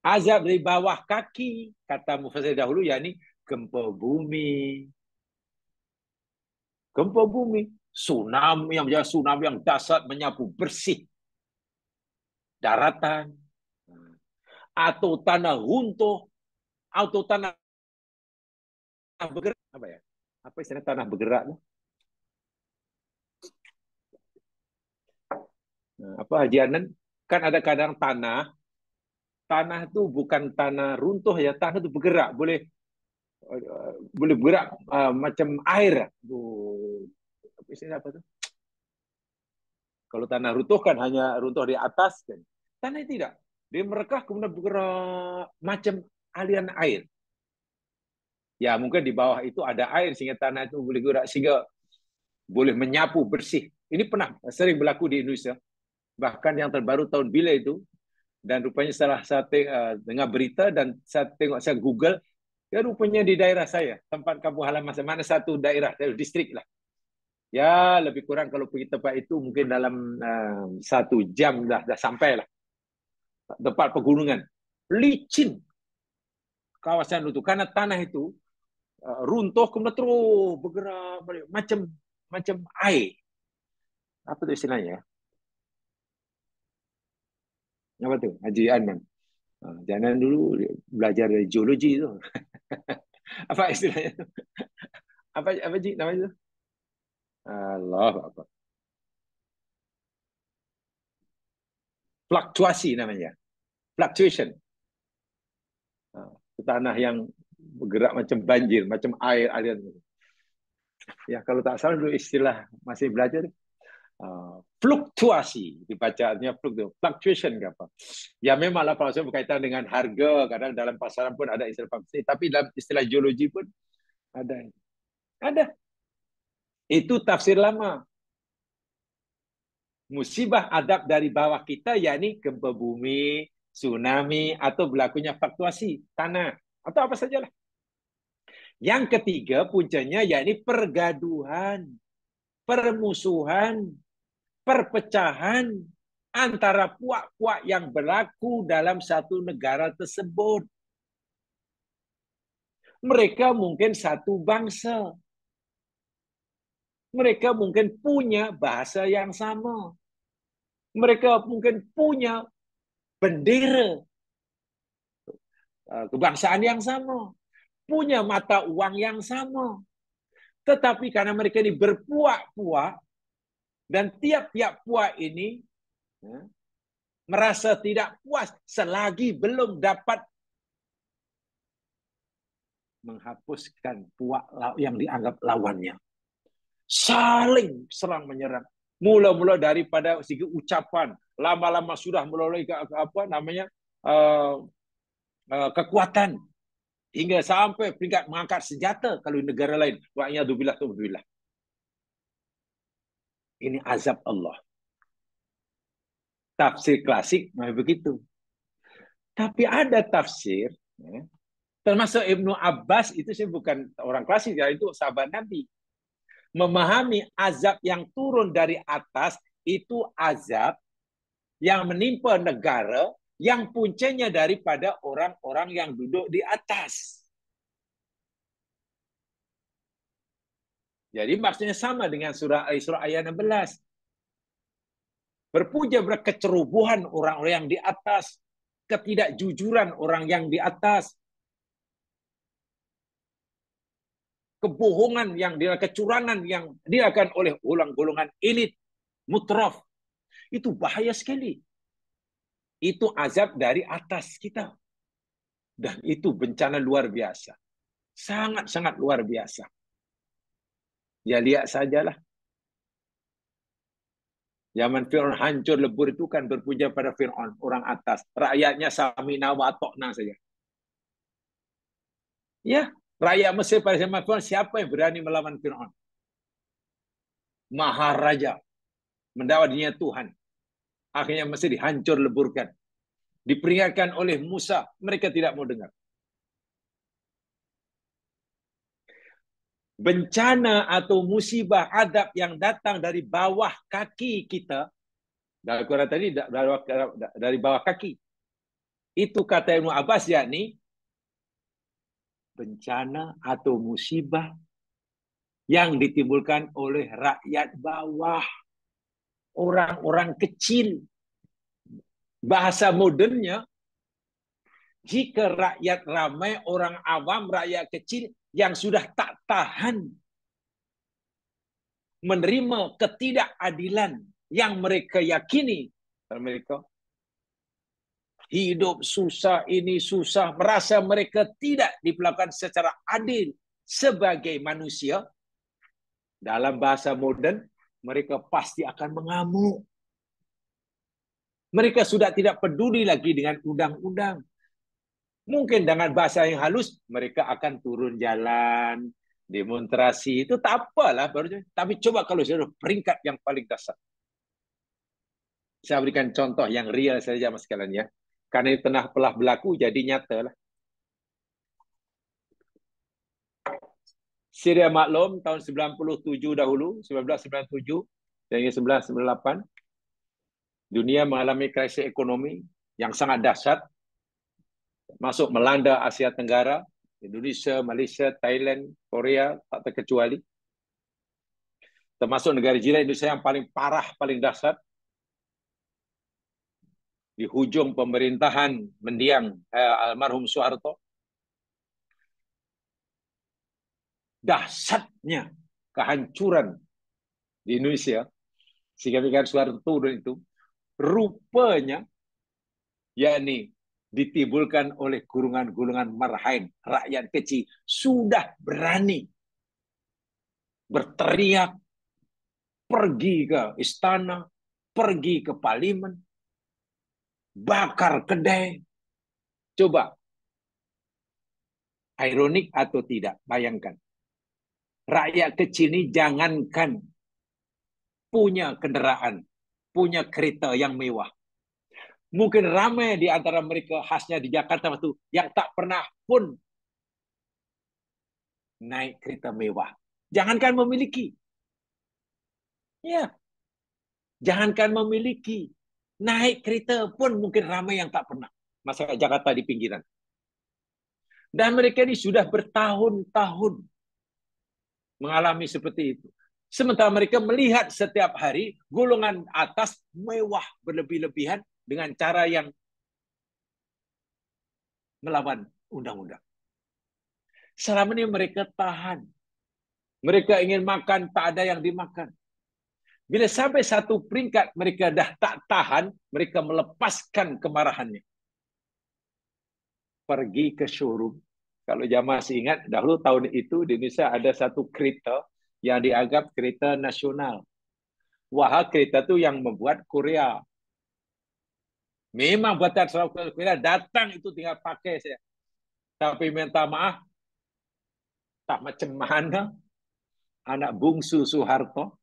Azab dari bawah kaki, kata mufassir dahulu, yakni gempa bumi. Gempa bumi, tsunami yang dahsyat menyapu bersih daratan, atau tanah runtuh, atau tanah bergerak, apa ya? Apa istilah tanah bergerak? Apa Haji Anan? Kan ada kadang tanah itu bukan tanah runtuh ya, tanah itu bergerak, boleh bergerak macam air. Apa istilah apa tuh? Kalau tanah runtuh kan hanya runtuh di atas kan. Tanah tidak. Dia merekah kemudian bergerak macam aliran air. Ya mungkin di bawah itu ada air sehingga tanah itu boleh gerak sehingga boleh menyapu bersih. Ini pernah sering berlaku di Indonesia. Bahkan yang terbaru tahun bila itu, dan rupanya setelah saya dengar berita dan saya tengok, saya Google, ya rupanya di daerah saya, tempat kampung halaman saya, mana satu daerah, distrik lah. Ya lebih kurang kalau pergi tempat itu mungkin dalam 1 jam dah sampai lah. Tempat pegunungan. Licin kawasan itu. Karena tanah itu runtuh kemudian terus bergerak macam air. Apa itu istilahnya? Apa tuh? Haji Anman. Jangan dulu belajar dari geologi itu. Apa istilahnya? Apa Ji namanya itu? Allah apa? Fluktuasi namanya. Fluctuation. Tanah yang bergerak macam banjir, macam air aliran. Ya kalau tak salah dulu istilah masih belajar fluktuasi dibacanya fluctuation ke apa. Ya memanglah kalau berkaitan dengan harga, kadang dalam pasaran pun ada istilah fluktuasi, tapi dalam istilah geologi pun ada. Ada. Itu tafsir lama. Musibah adab dari bawah kita, yakni gempa bumi, tsunami, atau berlakunya fluktuasi tanah, atau apa sajalah. Yang ketiga puncanya, yakni pergaduhan, permusuhan, perpecahan antara puak-puak yang berlaku dalam satu negara tersebut. Mereka mungkin satu bangsa. Mereka mungkin punya bahasa yang sama. Mereka mungkin punya bendera kebangsaan yang sama, punya mata uang yang sama. Tetapi karena mereka ini berpuak-puak, dan tiap-tiap puak ini merasa tidak puas selagi belum dapat menghapuskan puak yang dianggap lawannya. Saling serang menyerang. Mula-mula daripada segi ucapan, lama-lama sudah melalui kekuatan, hingga sampai peringkat mengangkat senjata kalau negara lain. Wa'iyadzubillah. Ini azab Allah. Tafsir klasik memang begitu. Tapi ada tafsir, termasuk Ibnu Abbas, itu sih bukan orang klasik, ya, itu sahabat Nabi. Memahami azab yang turun dari atas itu azab yang menimpa negara yang puncanya daripada orang-orang yang duduk di atas. Jadi maksudnya sama dengan surah Al-Isra ayat 16. Berpuja pada kecerobohan orang-orang yang di atas, ketidakjujuran orang yang di atas, kebohongan yang kecurangan yang dilakukan oleh golongan elit, mutraf. Itu bahaya sekali. Itu azab dari atas kita. Dan itu bencana luar biasa. Sangat-sangat luar biasa. Ya lihat sajalah. Zaman Fir'aun hancur lebur itu kan berpuja pada Fir'aun, orang atas. Rakyatnya samina wa atokna saja. Ya, rakyat Mesir pada zaman Fir'aun, siapa yang berani melawan Fir'aun? Maharaja. Mendapat dirinya Tuhan. Akhirnya Mesir dihancur leburkan. Diperingatkan oleh Musa, mereka tidak mau dengar. Bencana atau musibah adab yang datang dari bawah kaki kita, dari Quran tadi dari bawah kaki, itu kata Ibnu Abbas, yakni bencana atau musibah yang ditimbulkan oleh rakyat bawah, orang-orang kecil. Bahasa modernnya, jika rakyat ramai, orang awam, rakyat kecil yang sudah tak tahan menerima ketidakadilan yang mereka yakini, mereka hidup susah, ini susah, merasa mereka tidak diperlakukan secara adil sebagai manusia, dalam bahasa modern, mereka pasti akan mengamuk. Mereka sudah tidak peduli lagi dengan undang-undang. Mungkin dengan bahasa yang halus, mereka akan turun jalan, demonstrasi, itu tak apalah. Tapi coba kalau sudah peringkat yang paling dasar. Saya berikan contoh yang real saja mas sekalian ya. Karena itu telah berlaku, jadi nyata lah. Syria maklum tahun 97 dahulu, 1997 dan 1998. Dunia mengalami krisis ekonomi yang sangat dahsyat. Masuk melanda Asia Tenggara, Indonesia, Malaysia, Thailand, Korea, tak terkecuali. Termasuk negara jiran Indonesia yang paling parah, paling dahsyat. Di hujung pemerintahan mendiang almarhum Soeharto. Dahsyatnya kehancuran di Indonesia, sehingga pikiran Soeharto turun itu, rupanya, yakni ditimbulkan oleh gulungan-gulungan marhain, rakyat kecil, sudah berani berteriak, pergi ke istana, pergi ke parlemen, bakar kedai. Coba, ironik atau tidak, bayangkan. Rakyat kecil ini jangankan punya kendaraan, punya kereta yang mewah. Mungkin ramai di antara mereka khasnya di Jakarta itu yang tak pernah pun naik kereta mewah. Jangankan memiliki. Ya. Jangankan memiliki. Naik kereta pun mungkin ramai yang tak pernah. Masyarakat Jakarta di pinggiran. Dan mereka ini sudah bertahun-tahun mengalami seperti itu. Sementara mereka melihat setiap hari golongan atas mewah berlebih-lebihan dengan cara yang melawan undang-undang. Selama ini mereka tahan. Mereka ingin makan, tak ada yang dimakan. Bila sampai satu peringkat mereka dah tak tahan, mereka melepaskan kemarahannya. Pergi ke showroom. Kalau jamaah masih ingat, dahulu tahun itu di Indonesia ada satu kereta yang dianggap kereta nasional. Wah, kereta itu yang membuat Korea. Memang buatan Korea, datang itu tinggal pakai saya. Tapi minta maaf, tak macam mana anak bungsu Soeharto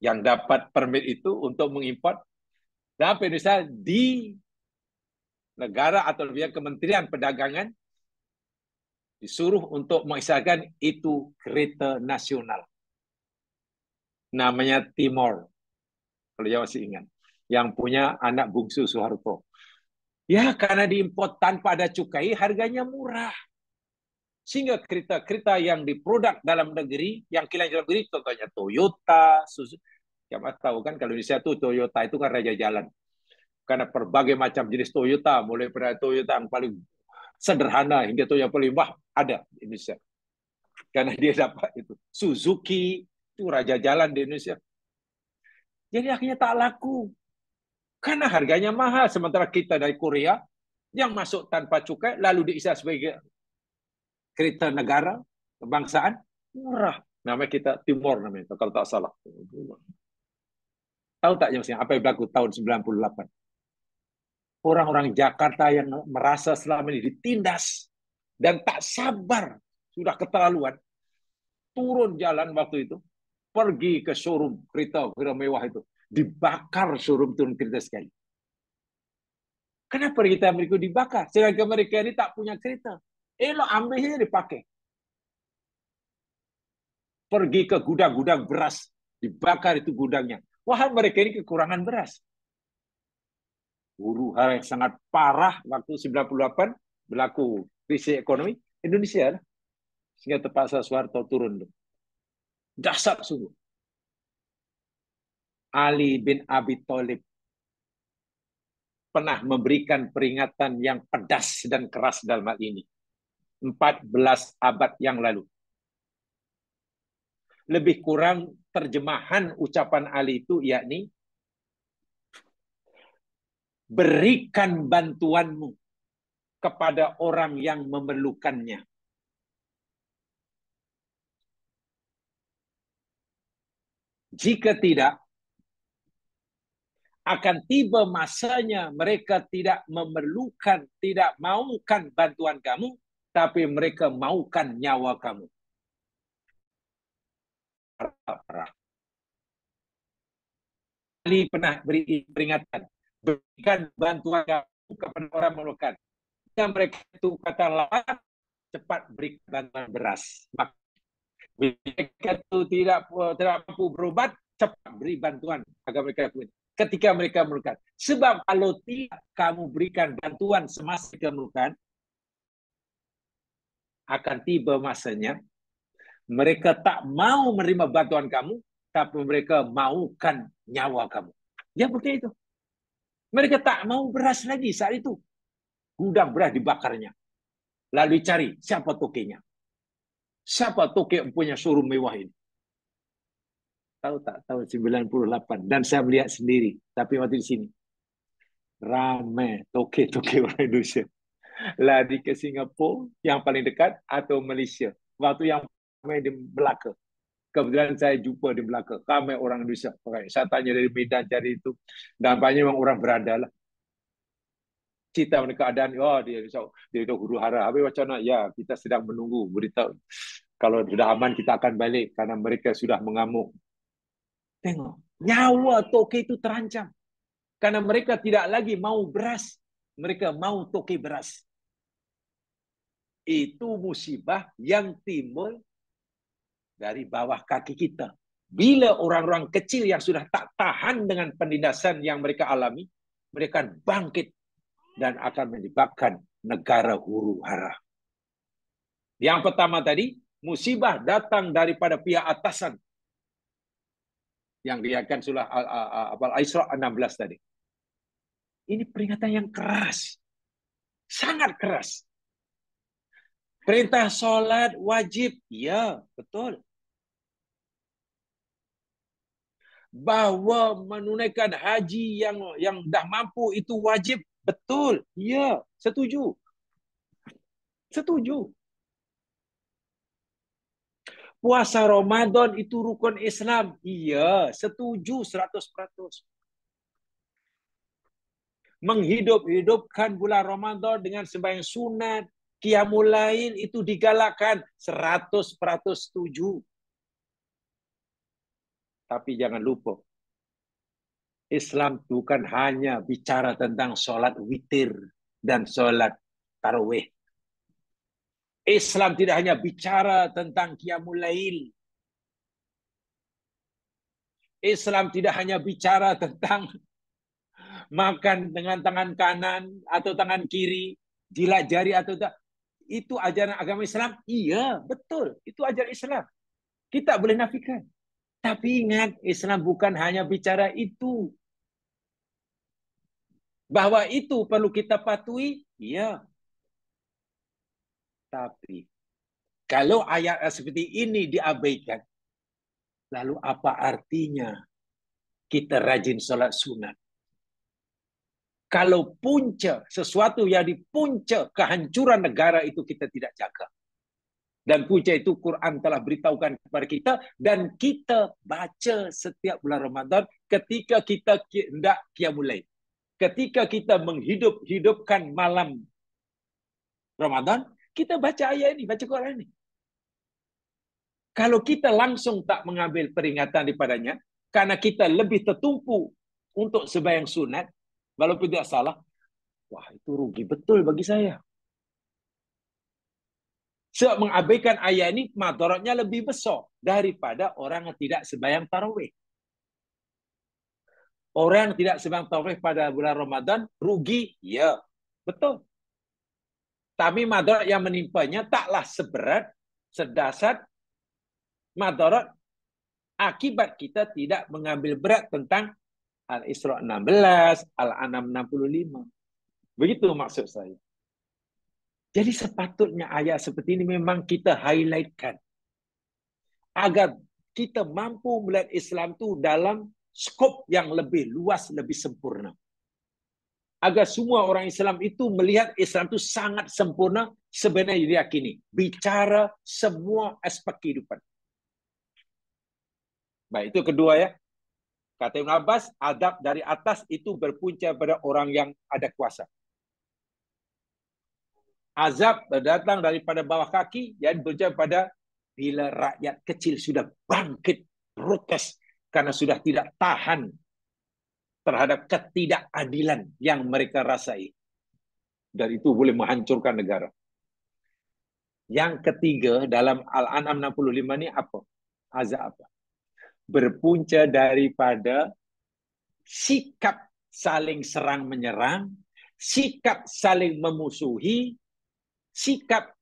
yang dapat permit itu untuk mengimport. Dan Indonesia di negara atau via Kementerian Perdagangan disuruh untuk mengisahkan itu kereta nasional. Namanya Timor. Kalau saya masih ingat. Yang punya anak bungsu Soeharto. Ya, karena diimport tanpa ada cukai, harganya murah. Sehingga kereta-kereta yang diproduk dalam negeri, yang kilang dalam negeri, contohnya Toyota, Suzuki. Yang tahu kan, kalau Indonesia itu Toyota itu kan raja jalan. Karena berbagai macam jenis Toyota, mulai dari Toyota yang paling sederhana hingga Toyota yang paling wah, ada di Indonesia. Karena dia dapat itu. Suzuki, itu raja jalan di Indonesia. Jadi akhirnya tak laku. Karena harganya mahal. Sementara kita dari Korea yang masuk tanpa cukai lalu diisah sebagai kereta negara, kebangsaan, murah. Namanya kita Timor namanya, kalau tak salah. Tahu tak apa yang berlaku tahun 98? Orang-orang Jakarta yang merasa selama ini ditindas dan tak sabar, sudah keterlaluan, turun jalan waktu itu, pergi ke showroom kereta mewah itu, dibakar showroom turun kereta sekali. Kenapa kereta mereka dibakar? Sedangkan mereka ini tak punya kereta. Lo ambil saja dipakai. Pergi ke gudang-gudang beras, dibakar itu gudangnya. Wah, mereka ini kekurangan beras. Huru hara yang sangat parah waktu 98 berlaku krisis ekonomi Indonesia lah. Sehingga terpaksa Soeharto turun. Dahsyat sungguh. Ali bin Abi Thalib pernah memberikan peringatan yang pedas dan keras dalam hal ini. 14 abad yang lalu. Lebih kurang terjemahan ucapan Ali itu yakni berikan bantuanmu kepada orang yang memerlukannya. Jika tidak, akan tiba masanya mereka tidak memerlukan, tidak maukan bantuan kamu, tapi mereka maukan nyawa kamu. Ali pernah beri peringatan, berikan bantuan kamu kepada orang memerlukan. Jika mereka itu kata lawan, cepat beri bantuan beras. Mereka itu tidak mampu berobat, cepat beri bantuan agar mereka punya. Ketika mereka memerlukan. Sebab kalau tidak kamu berikan bantuan semasa mereka memerlukan, akan tiba masanya mereka tak mau menerima bantuan kamu, tapi mereka maukan nyawa kamu. Ya begitu. Mereka tak mau beras lagi saat itu. Gudang beras dibakarnya. Lalu cari siapa tokenya. Siapa toke yang punya showroom mewah ini? Tahu tak? Tahun 98. Dan saya melihat sendiri. Tapi waktu di sini. Ramai toke-toke orang Indonesia. Lari ke Singapura yang paling dekat atau Malaysia. Waktu yang ramai di Melaka. Kebetulan saya jumpa di Melaka. Ramai orang Indonesia. Saya tanya dari Medan cari itu. Dan banyak memang orang berada lah. Cerita mereka keadaan, oh dia itu huru hara. Habis macam mana? Ya, kita sedang menunggu beritahu. Kalau sudah aman kita akan balik karena mereka sudah mengamuk. Tengok, nyawa toke itu terancam. Karena mereka tidak lagi mau beras. Mereka mau toke beras. Itu musibah yang timbul dari bawah kaki kita. Bila orang-orang kecil yang sudah tak tahan dengan penindasan yang mereka alami, mereka bangkit dan akan menyebabkan negara huru hara. Yang pertama tadi, musibah datang daripada pihak atasan. Yang diriakan surah Al-Isra 16 tadi. Ini peringatan yang keras. Sangat keras. Perintah solat wajib. Ya, betul. Bahwa menunaikan haji yang dah mampu itu wajib. Betul. Ya, setuju. Setuju. Puasa Ramadan itu rukun Islam. Iya, setuju 100%. Menghidup-hidupkan bulan Ramadan dengan sembahyang sunat, qiyamul lail itu digalakkan 100% setuju. Tapi jangan lupa, Islam bukan hanya bicara tentang sholat witir dan sholat tarawih. Islam tidak hanya bicara tentang qiyamul lail. Islam tidak hanya bicara tentang makan dengan tangan kanan atau tangan kiri, jilat jari atau tak. Itu ajaran agama Islam? Iya, betul. Itu ajaran Islam. Kita boleh nafikan. Tapi ingat, Islam bukan hanya bicara itu. Bahwa itu perlu kita patuhi? Iya. Tapi kalau ayat seperti ini diabaikan, lalu apa artinya kita rajin sholat sunat? Kalau punca, sesuatu yang di punca kehancuran negara itu kita tidak jaga. Dan punca itu Quran telah beritahukan kepada kita dan kita baca setiap bulan Ramadan ketika kita hendak qiyamul lail. Ketika kita menghidupkan malam Ramadan, kita baca ayat ini, baca Quran ini. Kalau kita langsung tak mengambil peringatan daripadanya, karena kita lebih tertumpu untuk sembahyang sunat, walaupun tidak salah, wah itu rugi betul bagi saya. Sebab mengabaikan ayat ini, madaratnya lebih besar daripada orang yang tidak sembahyang tarawih. Orang yang tidak sembahyang tarawih pada bulan Ramadan, rugi, ya, betul. Tapi madarat yang menimpanya taklah seberat, sedasar madarat akibat kita tidak mengambil berat tentang Al-Isra 16, Al-An'am 65. Begitu maksud saya. Jadi sepatutnya ayat seperti ini memang kita highlightkan. Agar kita mampu melihat Islam itu dalam skop yang lebih luas, lebih sempurna. Agar semua orang Islam itu melihat Islam itu sangat sempurna, sebenarnya diyakini. Bicara semua aspek kehidupan. Baik, itu kedua ya. Kata Ibn Abbas, adab dari atas itu berpunca pada orang yang ada kuasa. Azab datang daripada bawah kaki yang berpunca pada bila rakyat kecil sudah bangkit protes karena sudah tidak tahan terhadap ketidakadilan yang mereka rasai. Dan itu boleh menghancurkan negara. Yang ketiga dalam Al-An'am 65 ini apa? Azab apa? Berpunca daripada sikap saling serang menyerang, sikap saling memusuhi, sikap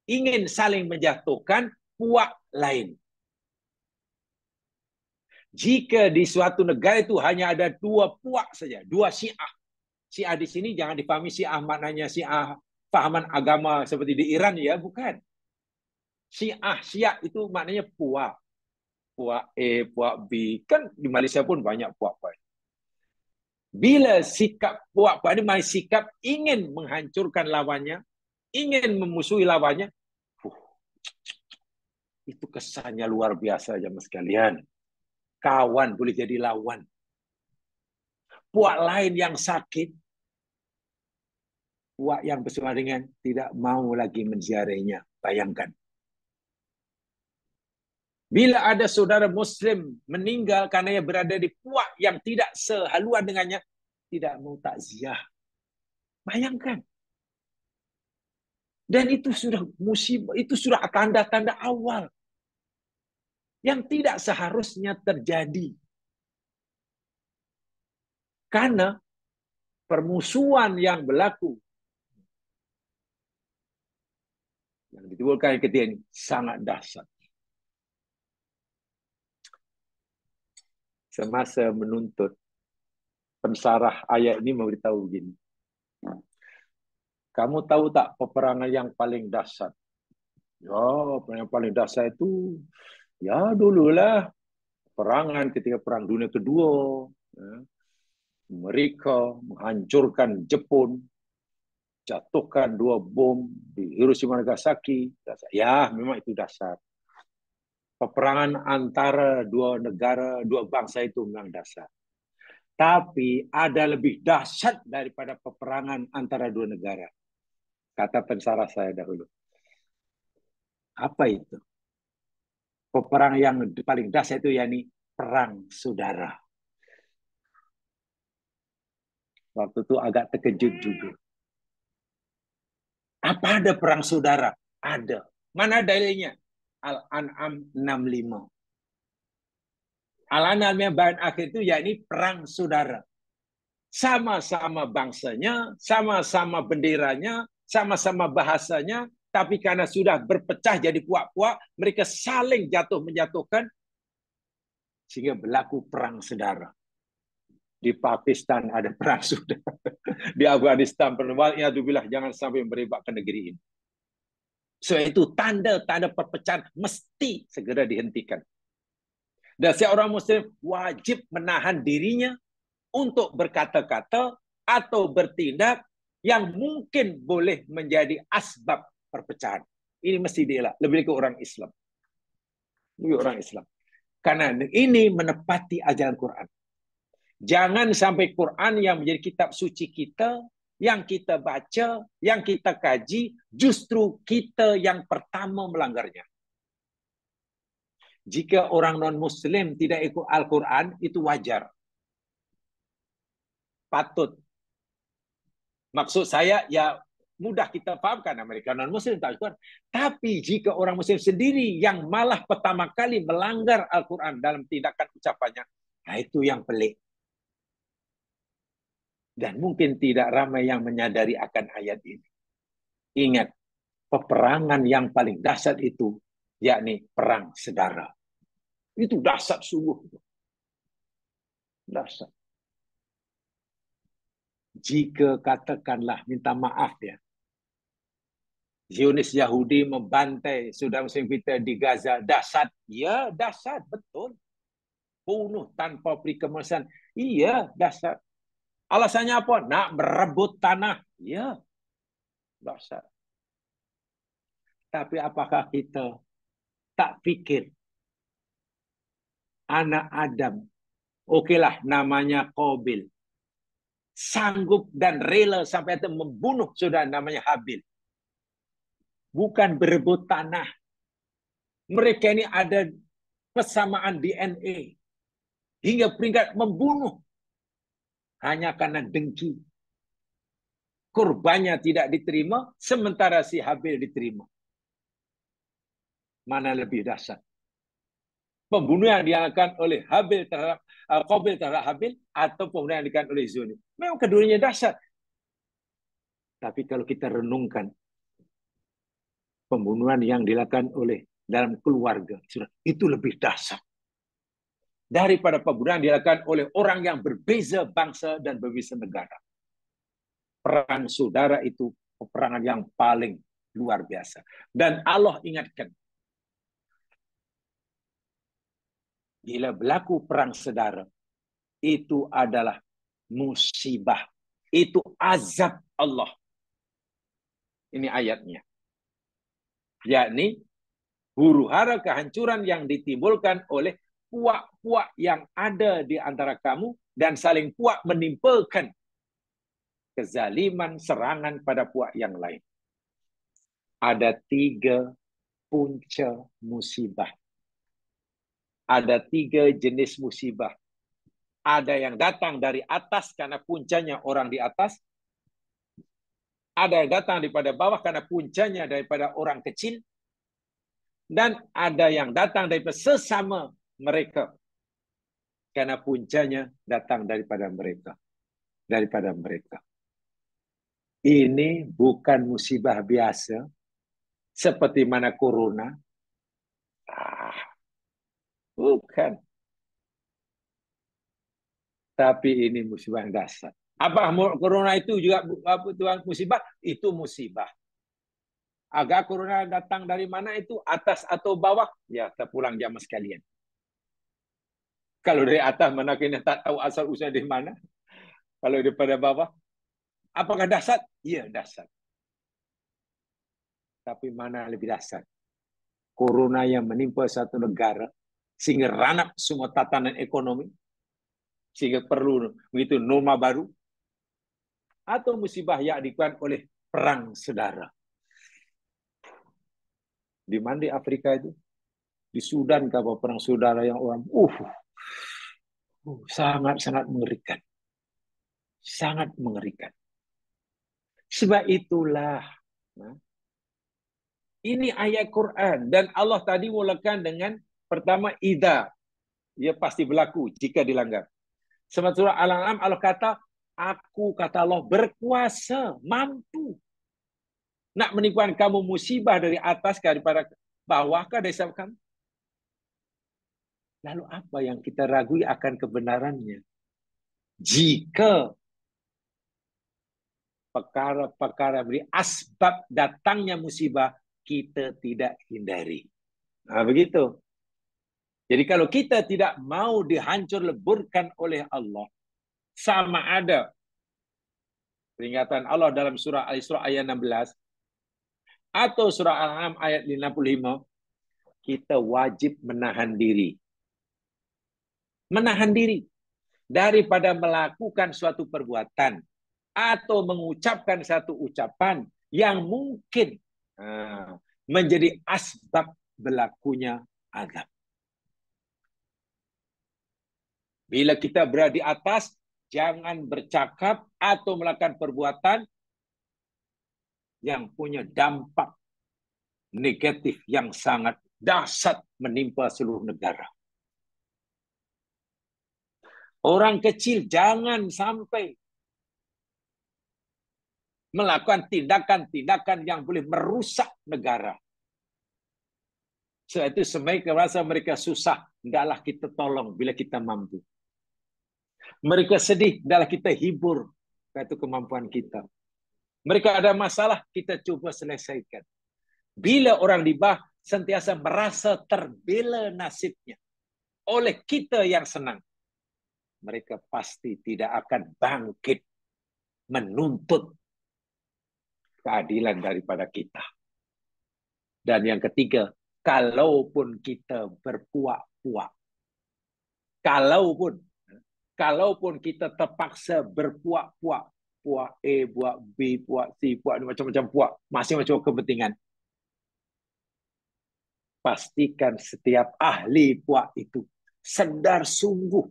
ingin saling menjatuhkan puak lain. Jika di suatu negara itu hanya ada dua puak saja, dua syiah. Syiah di sini jangan dipahami syiah maknanya syiah fahaman agama seperti di Iran ya, bukan. Syiah itu maknanya puak. Puak A, puak B. Kan di Malaysia pun banyak puak-puak. Bila sikap puak-puak ini sikap ingin menghancurkan lawannya, ingin memusuhi lawannya, itu kesannya luar biasa jemaah sekalian. Kawan boleh jadi lawan. Puak lain yang sakit, puak yang bersama dengan tidak mau lagi menziarahinya. Bayangkan. Bila ada saudara Muslim meninggal karena ia berada di puak yang tidak sehaluan dengannya, tidak mau takziah. Bayangkan. Dan itu sudah musibah, itu sudah tanda-tanda awal yang tidak seharusnya terjadi. Karena permusuhan yang berlaku yang ditimbulkan ketika ini sangat dahsyat. Semasa menuntut, pensarah ayat ini memberitahu begini. Kamu tahu tak peperangan yang paling dahsyat? Ya, yang paling dahsyat itu ya dululah perangan ketika Perang Dunia Kedua. Ya. Mereka menghancurkan Jepun, jatuhkan 2 bom di Hiroshima Nagasaki. Ya, memang itu dahsyat. Peperangan antara 2 negara, 2 bangsa itu memang dahsyat. Tapi ada lebih dahsyat daripada peperangan antara 2 negara. Kata pensarah saya dahulu. Apa itu? Peperangan yang paling dahsyat itu yakni perang saudara. Waktu itu agak terkejut juga. Apa ada perang saudara? Ada. Mana dalilnya? Al-An'am 65. Al-An'am yang bahan akhir itu yakni perang saudara. Sama-sama bangsanya, sama-sama benderanya, sama-sama bahasanya, tapi karena sudah berpecah jadi puak-puak, mereka saling jatuh-menjatuhkan, sehingga berlaku perang saudara. Di Pakistan ada perang saudara. Di Afghanistan, waliyadzubillah, jangan sampai merebak ke negeri ini. So itu tanda-tanda perpecahan mesti segera dihentikan. Dan seorang Muslim wajib menahan dirinya untuk berkata-kata atau bertindak yang mungkin boleh menjadi asbab perpecahan. Ini mesti dielak. Lebih ke orang Islam. Lebih orang Islam. Karena ini menepati ajaran Quran. Jangan sampai Quran yang menjadi kitab suci kita, yang kita baca, yang kita kaji, justru kita yang pertama melanggarnya. Jika orang non-Muslim tidak ikut Al-Quran, itu wajar. Patut. Maksud saya, ya mudah kita fahamkan Amerika non-Muslim tak Al-Quran. Tapi jika orang Muslim sendiri yang malah pertama kali melanggar Al-Quran dalam tindakan ucapannya, nah itu yang pelik. Dan mungkin tidak ramai yang menyadari akan ayat ini. Ingat, peperangan yang paling dahsyat itu, yakni perang sedara. Itu dahsyat sungguh. Dahsyat. Jika katakanlah, minta maaf ya, Zionis Yahudi membantai saudara muslim kita di Gaza, dahsyat. Ya, dahsyat, betul. Bunuh tanpa beri kemanusiaan. Iya, dahsyat. Alasannya apa? Nak berebut tanah. Ya, dahsyat. Tapi apakah kita tak pikir anak Adam, okelah namanya Qabil, sanggup dan rela sampai itu membunuh saudara namanya Habil. Bukan berebut tanah. Mereka ini ada persamaan DNA. Hingga peringkat membunuh. Hanya karena dengki. Korbannya tidak diterima, sementara si Habil diterima. Mana lebih dahsyat? Pembunuhan yang dilakukan oleh Habil terhadap Qabil terhadap Habil, atau pembunuhan yang dilakukan oleh Zionis. Memang keduanya dahsyat. Tapi kalau kita renungkan, pembunuhan yang dilakukan oleh dalam keluarga, itu lebih dahsyat daripada pembunuhan yang dilakukan oleh orang yang berbeza bangsa dan berbeza negara. Perang saudara itu peperangan yang paling luar biasa. Dan Allah ingatkan, bila berlaku perang saudara, itu adalah musibah. Itu azab Allah. Ini ayatnya. Yakni, huru-hara kehancuran yang ditimbulkan oleh puak-puak yang ada di antara kamu dan saling puak menimpulkan kezaliman, serangan pada puak yang lain. Ada 3 punca musibah. Ada 3 jenis musibah. Ada yang datang dari atas karena puncanya orang di atas. Ada yang datang daripada bawah karena puncanya daripada orang kecil. Dan ada yang datang daripada sesama mereka karena puncanya datang daripada mereka. Daripada mereka. Ini bukan musibah biasa seperti mana corona. Bukan. Tapi ini musibah yang dahsyat. Apa corona itu juga musibah? Itu musibah. Agar corona datang dari mana itu? Atas atau bawah? Ya, terpulang jamaah sekalian. Kalau dari atas, mana kita tak tahu asal usul di mana. Kalau daripada bawah, apakah dahsyat? Iya, dahsyat. Tapi mana lebih dahsyat? Corona yang menimpa satu negara, sehingga ranap semua tatanan ekonomi, sehingga perlu begitu norma baru, atau musibah yang dilakukan oleh perang saudara. Di mana di Afrika itu? Di Sudan, kalau perang saudara yang orang, sangat-sangat mengerikan. Sangat mengerikan. Sebab itulah, ini ayat Quran. Dan Allah tadi mulakan dengan pertama, idza. Ia pasti berlaku jika dilanggar. Sebab surah Al-An'am, Allah kata, aku, kata Allah, berkuasa, mampu. Nak menipukan kamu musibah dari atas daripada bawahkah dari sebab kamu? Lalu apa yang kita ragui akan kebenarannya? Jika perkara-perkara beri asbab datangnya musibah, kita tidak hindari. Nah, begitu. Jadi kalau kita tidak mau dihancur leburkan oleh Allah, sama ada Peringatan Allah dalam surah Al-Isra ayat 16 atau surah Al-An'am ayat 55, kita wajib menahan diri. Menahan diri daripada melakukan suatu perbuatan atau mengucapkan satu ucapan yang mungkin menjadi asbab berlakunya azab. Bila kita berada di atas, jangan bercakap atau melakukan perbuatan yang punya dampak negatif yang sangat dahsyat menimpa seluruh negara. Orang kecil jangan sampai melakukan tindakan-tindakan yang boleh merusak negara. Sebab itu mereka merasa mereka susah, hendaklah kita tolong bila kita mampu. Mereka sedih, hendaklah kita hibur, itu kemampuan kita. Mereka ada masalah, kita cuba selesaikan. Bila orang di bawah sentiasa merasa terbela nasibnya oleh kita yang senang, mereka pasti tidak akan bangkit menuntut keadilan daripada kita. Dan yang ketiga, kalaupun kita berpuak-puak, kalaupun kita terpaksa berpuak-puak, puak A, puak B, puak C, puak macam-macam puak, masing-macam kepentingan, pastikan setiap ahli puak itu sedar sungguh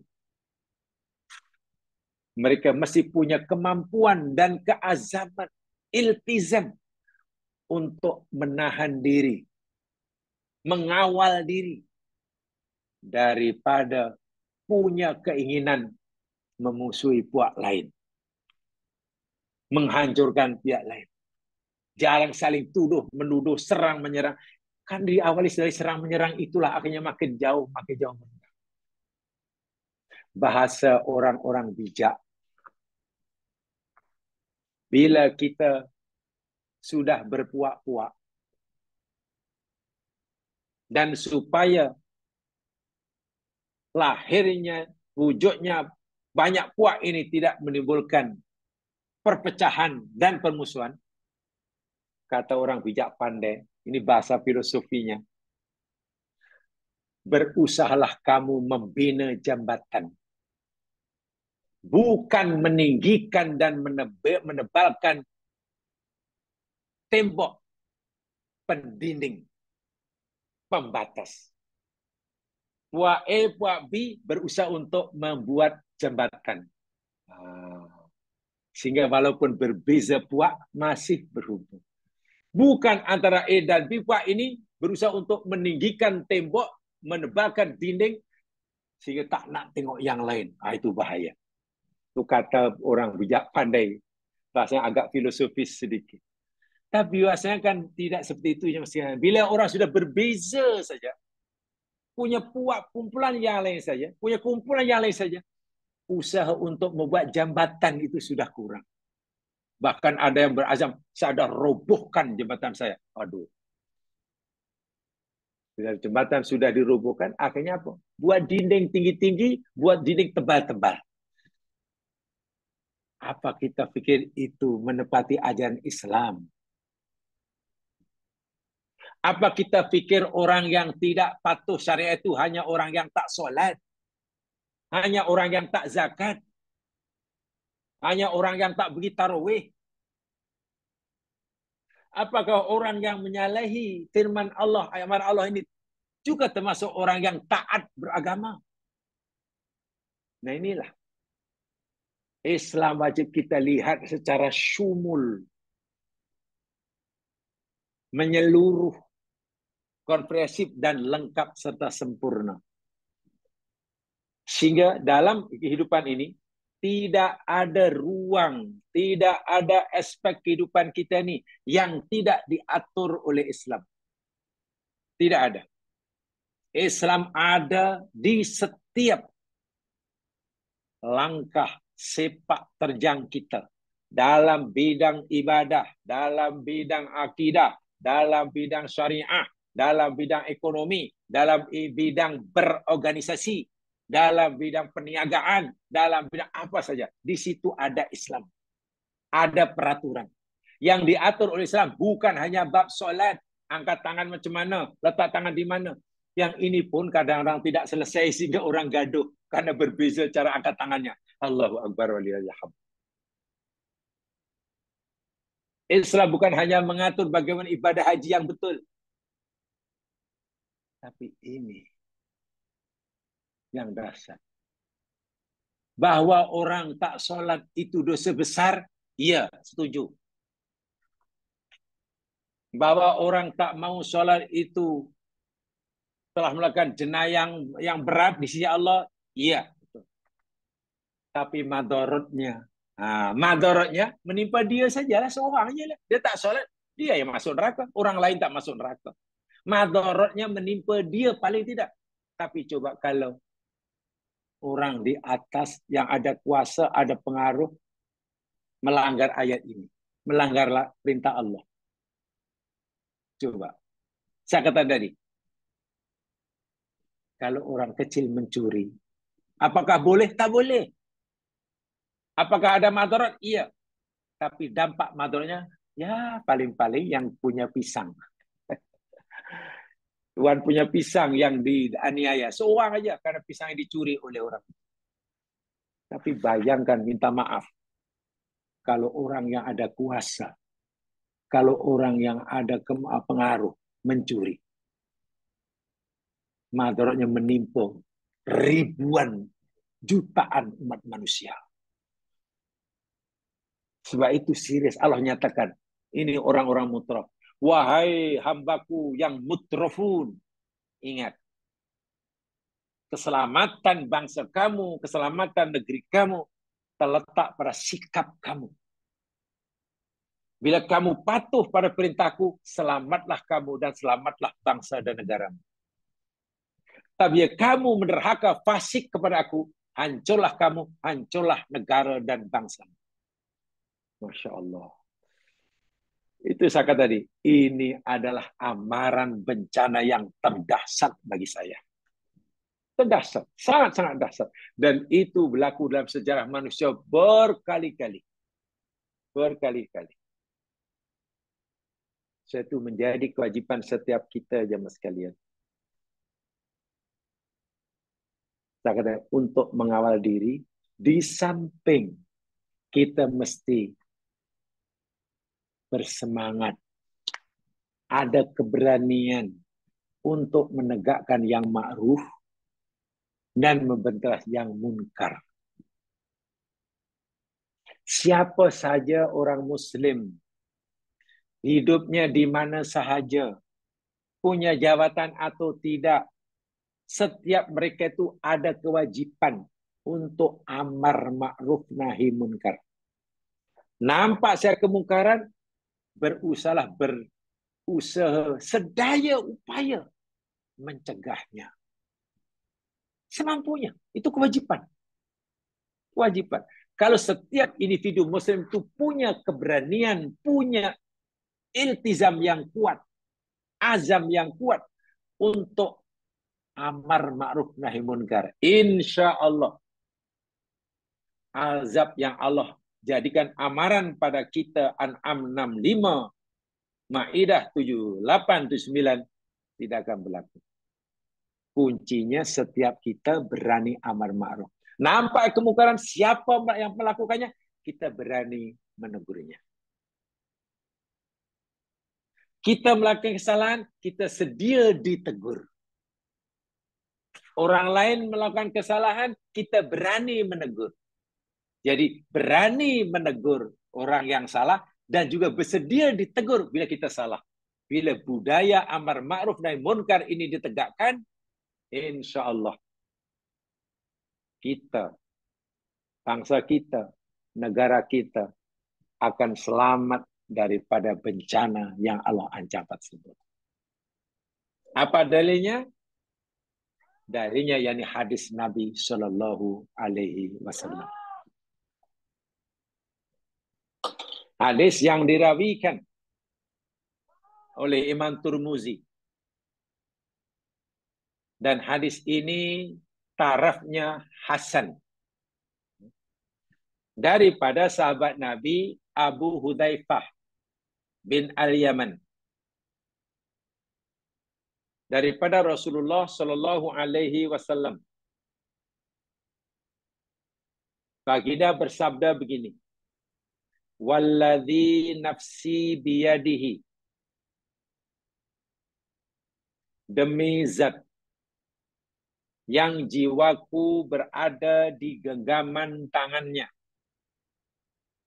mereka mesti punya kemampuan dan keazaman, iltizam untuk menahan diri, mengawal diri daripada punya keinginan memusuhi pihak lain, menghancurkan pihak lain. Jangan saling tuduh, menuduh, serang, menyerang. Kan diawali dari serang menyerang itulah akhirnya makin jauh. Bahasa orang-orang bijak. Bila kita sudah berpuak-puak dan supaya lahirnya, wujudnya banyak puak ini tidak menimbulkan perpecahan dan permusuhan, kata orang bijak pandai, ini bahasa filosofinya, berusahalah kamu membina jambatan, bukan meninggikan dan menebalkan tembok pendinding pembatas. Puak A, puak B berusaha untuk membuat jambatan. Sehingga walaupun berbeza puak, masih berhubung. Bukan antara A dan B, puak ini berusaha untuk meninggikan tembok, menebalkan dinding, sehingga tak nak tengok yang lain. Itu bahaya. Itu kata orang bijak pandai. Rasanya agak filosofis sedikit. Tapi biasanya kan tidak seperti itu. Bila orang sudah berbeza saja, punya kumpulan yang lain saja, usaha untuk membuat jambatan itu sudah kurang. Bahkan ada yang berazam, saya ada robohkan jambatan saya. Aduh. Bila jambatan sudah dirobohkan, akhirnya apa? Buat dinding tinggi-tinggi, buat dinding tebal-tebal. Apa kita pikir itu menepati ajaran Islam? Apa kita pikir orang yang tidak patuh syariat itu hanya orang yang tak solat? Hanya orang yang tak zakat? Hanya orang yang tak pergi tarawih? Apakah orang yang menyalahi firman Allah, ayat Allah ini juga termasuk orang yang taat beragama? Nah inilah. Islam wajib kita lihat secara syumul. Menyeluruh, komprehensif dan lengkap serta sempurna. Sehingga dalam kehidupan ini tidak ada ruang, tidak ada aspek kehidupan kita ini yang tidak diatur oleh Islam. Tidak ada. Islam ada di setiap langkah sepak terjang kita. Dalam bidang ibadah, dalam bidang akidah, dalam bidang syariah, dalam bidang ekonomi, dalam bidang berorganisasi, dalam bidang perniagaan, dalam bidang apa saja. Di situ ada Islam. Ada peraturan. Yang diatur oleh Islam bukan hanya bab solat, angkat tangan macam mana, letak tangan di mana. Yang ini pun kadang-kadang tidak selesai sehingga orang gaduh karena berbeza cara angkat tangannya. Allahu Akbar walillahilhamd. Islam bukan hanya mengatur bagaimana ibadah haji yang betul. Tapi ini yang dahsyat. Bahwa orang tak sholat itu dosa besar, iya, setuju. Bahwa orang tak mau sholat itu telah melakukan jenayah yang berat di sisi Allah, iya. Tapi madorotnya menimpa dia sajalah, seorang aja lah. Dia tak sholat, dia yang masuk neraka. Orang lain tak masuk neraka. Madorotnya menimpa dia paling tidak. Tapi coba kalau orang di atas yang ada kuasa, ada pengaruh, melanggar ayat ini. Melanggar perintah Allah. Coba. Saya kata tadi. Kalau orang kecil mencuri, apakah boleh? Tak boleh. Apakah ada madarat? Iya. Tapi dampak madaratnya, ya paling-paling yang punya pisang. Tuan punya pisang yang dianiaya. Seorang aja karena pisang yang dicuri oleh orang. Tapi bayangkan, minta maaf. Kalau orang yang ada kuasa, kalau orang yang ada pengaruh mencuri, madaratnya menimpa ribuan, jutaan umat manusia. Sebab itu serius. Allah nyatakan, ini orang-orang mutraf. Wahai hambaku yang mutrafun. Ingat, keselamatan bangsa kamu, keselamatan negeri kamu, terletak pada sikap kamu. Bila kamu patuh pada perintahku, selamatlah kamu dan selamatlah bangsa dan negaramu. Tapi jika kamu menderhaka, fasik kepada aku, hancurlah kamu, hancurlah negara dan bangsa. Masya Allah. Itu saya kata tadi, ini adalah amaran bencana yang terdahsyat bagi saya. Terdahsyat, sangat-sangat dahsyat. Dan itu berlaku dalam sejarah manusia berkali-kali. Berkali-kali. Itu menjadi kewajiban setiap kita, jemaah sekalian. Saya kata, untuk mengawal diri, di samping kita mesti bersemangat, ada keberanian untuk menegakkan yang ma'ruf dan membentas yang munkar. Siapa saja orang Muslim, hidupnya di mana sahaja, punya jabatan atau tidak, setiap mereka itu ada kewajiban untuk amar ma'ruf nahi munkar. Nampak saya kemungkaran, berusaha sedaya upaya mencegahnya. Semampunya. Itu kewajiban. Kewajiban. Kalau setiap individu Muslim itu punya keberanian, punya iltizam yang kuat, azam yang kuat untuk amar ma'ruf nahi munkar, insya Allah azab yang Allah jadikan amaran pada kita, An'am 65, Maidah 78, 79, tidak akan berlaku. Kuncinya setiap kita berani amar ma'ruf. Nampak kemungkaran, siapa yang melakukannya, kita berani menegurnya. Kita melakukan kesalahan, kita sedia ditegur. Orang lain melakukan kesalahan, kita berani menegur. Jadi berani menegur orang yang salah dan juga bersedia ditegur bila kita salah. Bila budaya amar ma'ruf nahi munkar ini ditegakkan, insya Allah kita, bangsa kita, negara kita akan selamat daripada bencana yang Allah ancam tersebut. Apa dalilnya? Dalilnya yakni hadis Nabi Sallallahu Alaihi Wasallam. Hadis yang dirawikan oleh Imam Turmuzi. Dan hadis ini tarafnya hasan. Daripada sahabat Nabi Abu Hudzaifah bin Al-Yaman daripada Rasulullah Shallallahu Alaihi Wasallam. Baginda bersabda begini, Walladzi nafsi biyadihi, demi zat yang jiwaku berada di genggaman tangannya.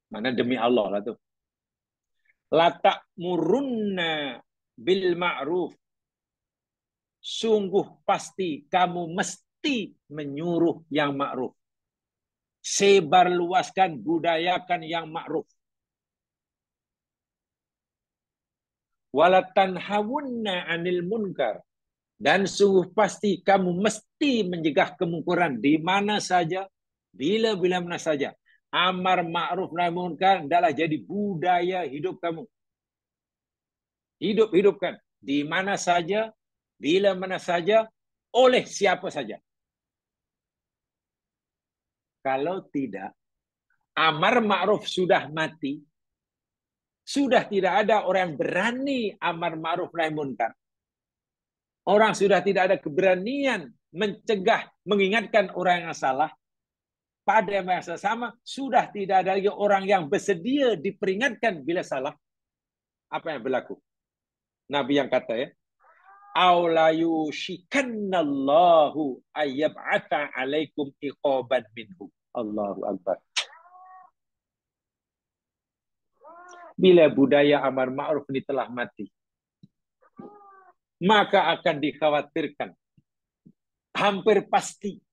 Mana demi Allah lah tu. La ta'murunna bil ma'ruf. Sungguh pasti kamu mesti menyuruh yang ma'ruf. Sebarluaskan, budayakan yang ma'ruf. Wala tanhawunna 'anil munkar. Dan sungguh pasti kamu mesti mencegah kemungkaran di mana saja, bila-bila mana saja. Amar ma'ruf nahi munkar adalah jadi budaya hidup kamu. Hidupkan di mana saja, bila mana saja, oleh siapa saja. Kalau tidak, amar ma'ruf sudah mati, sudah tidak ada orang berani amar ma'ruf nahi munkar. Orang sudah tidak ada keberanian mencegah, mengingatkan orang yang salah. Pada masa sama, sudah tidak ada lagi orang yang bersedia diperingatkan bila salah. Apa yang berlaku? Nabi yang kata ya, Aula yushikannallahu ayyab'atha alaikum iqaban minhu. Allahu Akbar. Bila budaya amar ma'ruf ini telah mati, maka akan dikhawatirkan, hampir pasti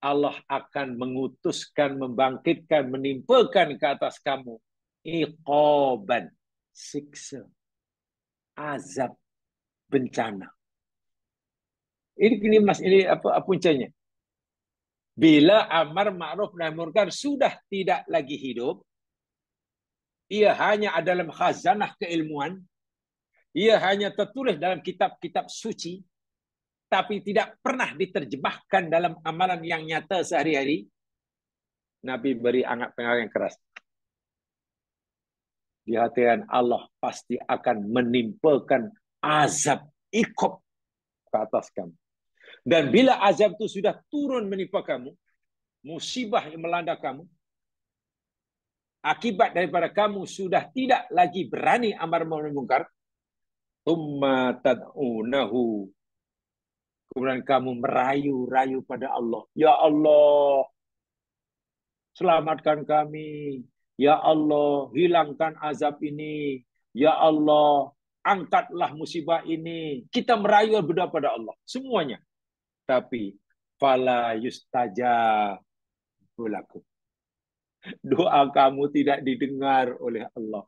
Allah akan mengutuskan, membangkitkan, menimpakan ke atas kamu iqaban, siksa, azab, bencana. Ini apa puncanya? Bila amar ma'ruf nahi munkar sudah tidak lagi hidup, ia hanya ada dalam khazanah keilmuan, ia hanya tertulis dalam kitab-kitab suci, tapi tidak pernah diterjemahkan dalam amalan yang nyata sehari-hari. Nabi beri pengakuan yang keras. Di hatian Allah pasti akan menimpakan azab iqab ke atas kamu. Dan bila azab itu sudah turun menimpa kamu, musibah yang melanda kamu, akibat daripada kamu sudah tidak lagi berani amar ma'ruf munkar, thumma tad'unahu, kemudian kamu merayu-rayu pada Allah. Ya Allah, selamatkan kami. Ya Allah, hilangkan azab ini. Ya Allah, angkatlah musibah ini. Kita merayu berdoa pada Allah. Semuanya. Tapi, fala yustajabu lakum. Doa kamu tidak didengar oleh Allah.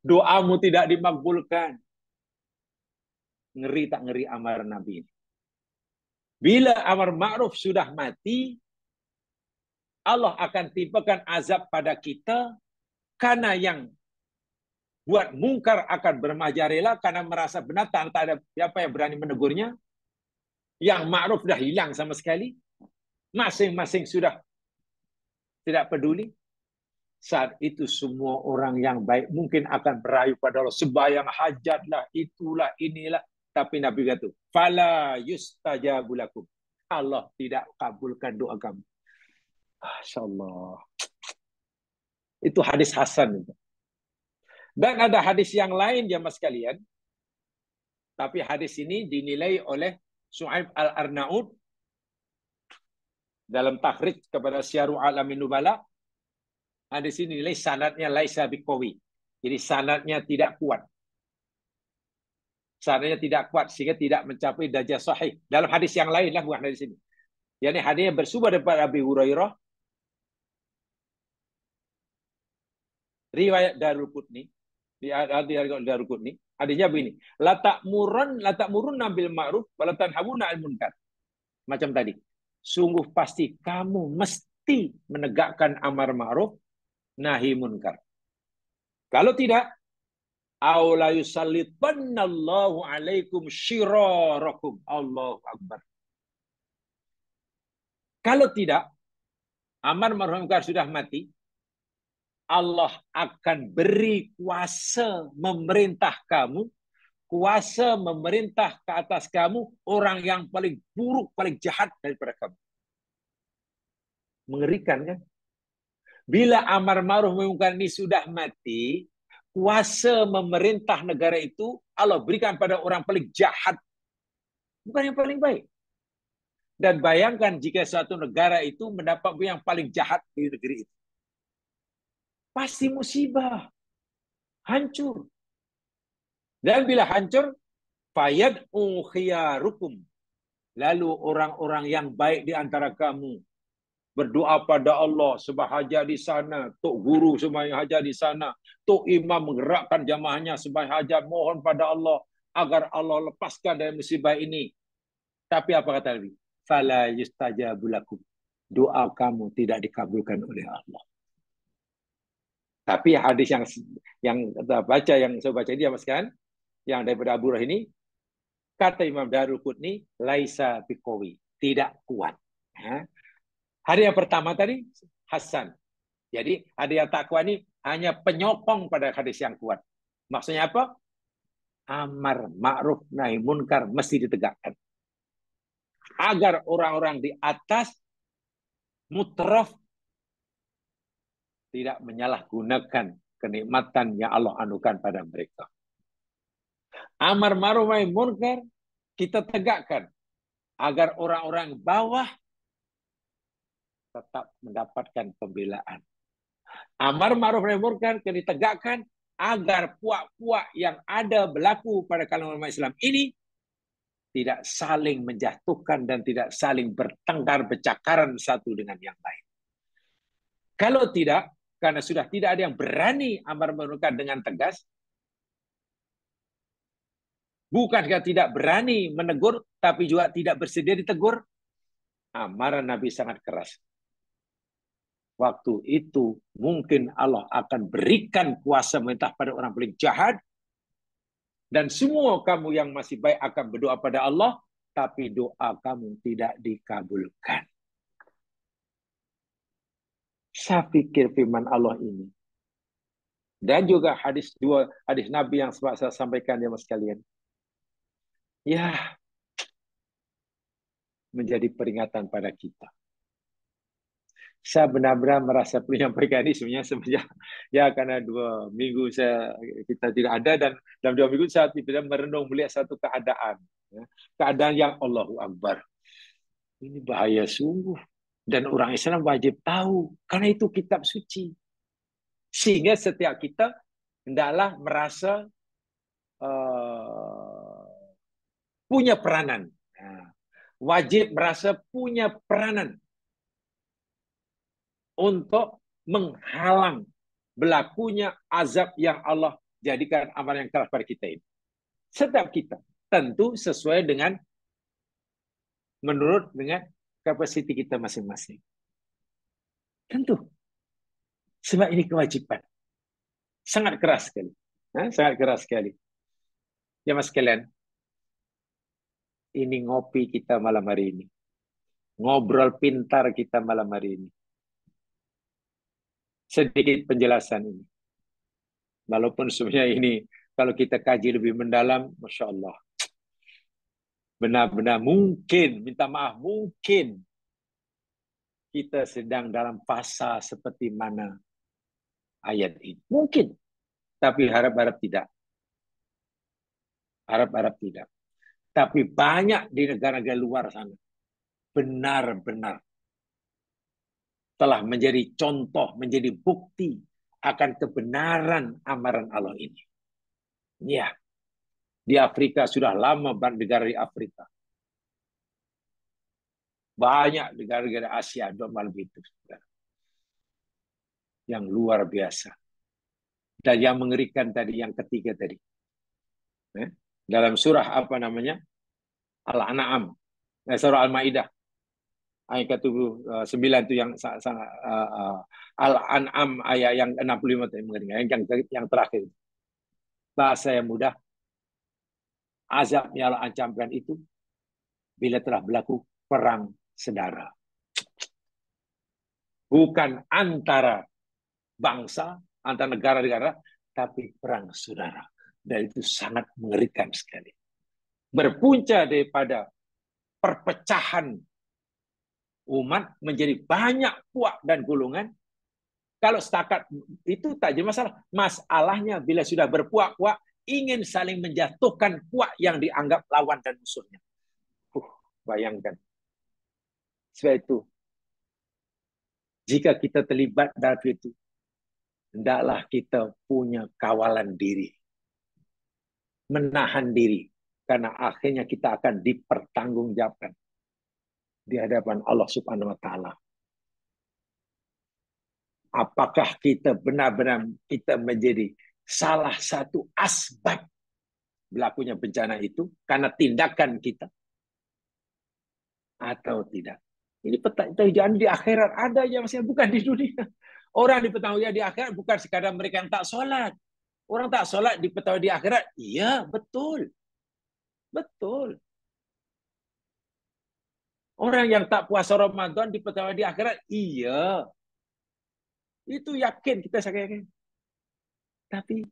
Doamu tidak dimakbulkan. Ngeri tak ngeri amar Nabi ini. Bila amar ma'ruf sudah mati, Allah akan timpakan azab pada kita karena yang buat mungkar akan bermajarela karena merasa benar, tak ada siapa yang berani menegurnya. Yang ma'ruf dah hilang sama sekali. Masing-masing sudah tidak peduli. Saat itu semua orang yang baik mungkin akan merayu pada Allah. Sembahyang hajatlah, itulah, inilah. Tapi Nabi kata, fala yustajabu lakum. Allah tidak kabulkan doa kamu. Masya-Allah. Itu hadis hasan. Dan ada hadis yang lain jemaah sekalian. Tapi hadis ini dinilai oleh Su'aib Al-Arnaud dalam takhrij kepada Syiarul Alamin Nubala. Hadis ini nilai sanadnya laisa biqawi. Jadi sanadnya tidak kuat. Sanadnya tidak kuat sehingga tidak mencapai darjah sahih. Dalam hadis yang lain lah, bukan hadis ini. Yani hadisnya bersumber daripada Abi Hurairah, riwayat Darul Qutni, di Darul Qutni, hadisnya begini, la ta'murun bil ma'ruf wa la tanhawuna 'anil munkar. Macam tadi. Sungguh pasti kamu mesti menegakkan amar ma'ruf nahi munkar. Kalau tidak, aw la yusallitannallahu 'alaikum syirarakum. Allahu Akbar. Kalau tidak, amar ma'ruf munkar sudah mati, Allah akan beri kuasa memerintah kamu, kuasa memerintah ke atas kamu orang yang paling buruk, paling jahat daripada kamu. Mengerikan kan? Bila amar ma'ruf nahi munkar ini sudah mati, kuasa memerintah negara itu Allah berikan pada orang paling jahat, bukan yang paling baik. Dan bayangkan jika suatu negara itu mendapat yang paling jahat di negeri itu. Pasti musibah. Hancur. Dan bila hancur, fayad'u khiyarukum. Lalu orang-orang yang baik di antara kamu berdoa pada Allah, sebahagia di sana, tok guru sembahyang hajat di sana, tok imam menggerakkan jamaahnya sembahyang hajat, mohon pada Allah agar Allah lepaskan dari musibah ini. Tapi apa kata Nabi? Fala yustajabu lakum. Doa kamu tidak dikabulkan oleh Allah. Tapi hadis yang baca, yang saya baca dia maskan, yang daripada Abu Hurairah ini, kata Imam Daruqutni, laisa biqawi, tidak kuat. Hari yang pertama tadi hasan. Jadi ada yang tak kuat ini hanya penyokong pada hadis yang kuat. Maksudnya apa? Amar ma'ruf nahi munkar mesti ditegakkan. Agar orang-orang di atas mutraf tidak menyalahgunakan kenikmatan yang Allah anugerahkan pada mereka. Amar ma'ruf nahi munkar kita tegakkan agar orang-orang bawah tetap mendapatkan pembelaan. Amar ma'ruf nahi munkar kita ditegakkan agar puak-puak yang ada berlaku pada kalangan umat Islam ini tidak saling menjatuhkan dan tidak saling bertengkar bercakaran satu dengan yang lain. Kalau tidak, karena sudah tidak ada yang berani amar ma'ruf munkar dengan tegas, bukan tidak berani menegur, tapi juga tidak bersedia ditegur, amaran Nabi sangat keras. Waktu itu mungkin Allah akan berikan kuasa memerintah pada orang paling jahat, dan semua kamu yang masih baik akan berdoa pada Allah, tapi doa kamu tidak dikabulkan. Saya pikir firman Allah ini, dan juga hadis Nabi yang saya sampaikan ya mas sekalian, ya menjadi peringatan pada kita. Saya benar-benar merasa menyampaikan ini sebenarnya semenjak ya karena 2 minggu kita tidak ada, dan dalam 2 minggu saya tidak merenung melihat satu keadaan, ya, keadaan yang Allahu Akbar. Ini bahaya sungguh, dan orang Islam wajib tahu karena itu kitab suci. Sehingga setiap kita hendaklah merasa punya peranan. Wajib merasa punya peranan untuk menghalang berlakunya azab yang Allah jadikan amal yang keras pada kita ini. Setiap kita tentu sesuai dengan menurut dengan kapasiti kita masing-masing. Tentu. Sebab ini kewajiban. Sangat keras sekali. Sangat keras sekali. Ya mas sekalian, ini ngopi kita malam hari ini. Ngobrol pintar kita malam hari ini. Sedikit penjelasan ini. Walaupun sebenarnya ini kalau kita kaji lebih mendalam, Masya Allah. Benar-benar mungkin, minta maaf, mungkin kita sedang dalam fasa seperti mana ayat ini. Mungkin. Tapi harap-harap tidak. Harap-harap tidak. Tapi banyak di negara-negara luar sana. Benar-benar telah menjadi contoh, menjadi bukti akan kebenaran amaran Allah ini. Ya, di Afrika sudah lama negara di Afrika. Banyak negara-negara Asia, normal itu. Yang luar biasa. Dan yang mengerikan tadi, yang ketiga tadi. Dalam surah apa namanya? Al-An'am. Surah Al-Ma'idah. Ayat 9 itu yang sangat Al-An'am ayat yang 65 yang terakhir. Bahasa yang mudah. Azab yang Allah ancamkan itu bila telah berlaku perang saudara. Bukan antara bangsa, antar negara-negara, tapi perang saudara. Dan itu sangat mengerikan sekali. Berpunca daripada perpecahan umat menjadi banyak puak dan golongan. Kalau setakat itu tak jadi masalah. Masalahnya bila sudah berpuak-puak, ingin saling menjatuhkan puak yang dianggap lawan dan musuhnya. Bayangkan. Sebab itu, jika kita terlibat dalam itu, hendaklah kita punya kawalan diri. Menahan diri. Karena akhirnya kita akan dipertanggungjawabkan di hadapan Allah Subhanahu wa Ta'ala. Apakah kita benar-benar kita menjadi salah satu asbab berlakunya bencana itu karena tindakan kita atau tidak? Ini pertanyaan di akhirat ada ya, maksudnya bukan di dunia. Orang dipertanggungjawabkan di akhirat bukan sekadar mereka yang tak sholat. Orang tak sholat dipertanggungjawabkan di akhirat. Iya, betul. Betul. Orang yang tak puasa Ramadan dipertanggungjawabkan di akhirat. Iya. Itu yakin, kita sangat yakin. Tapi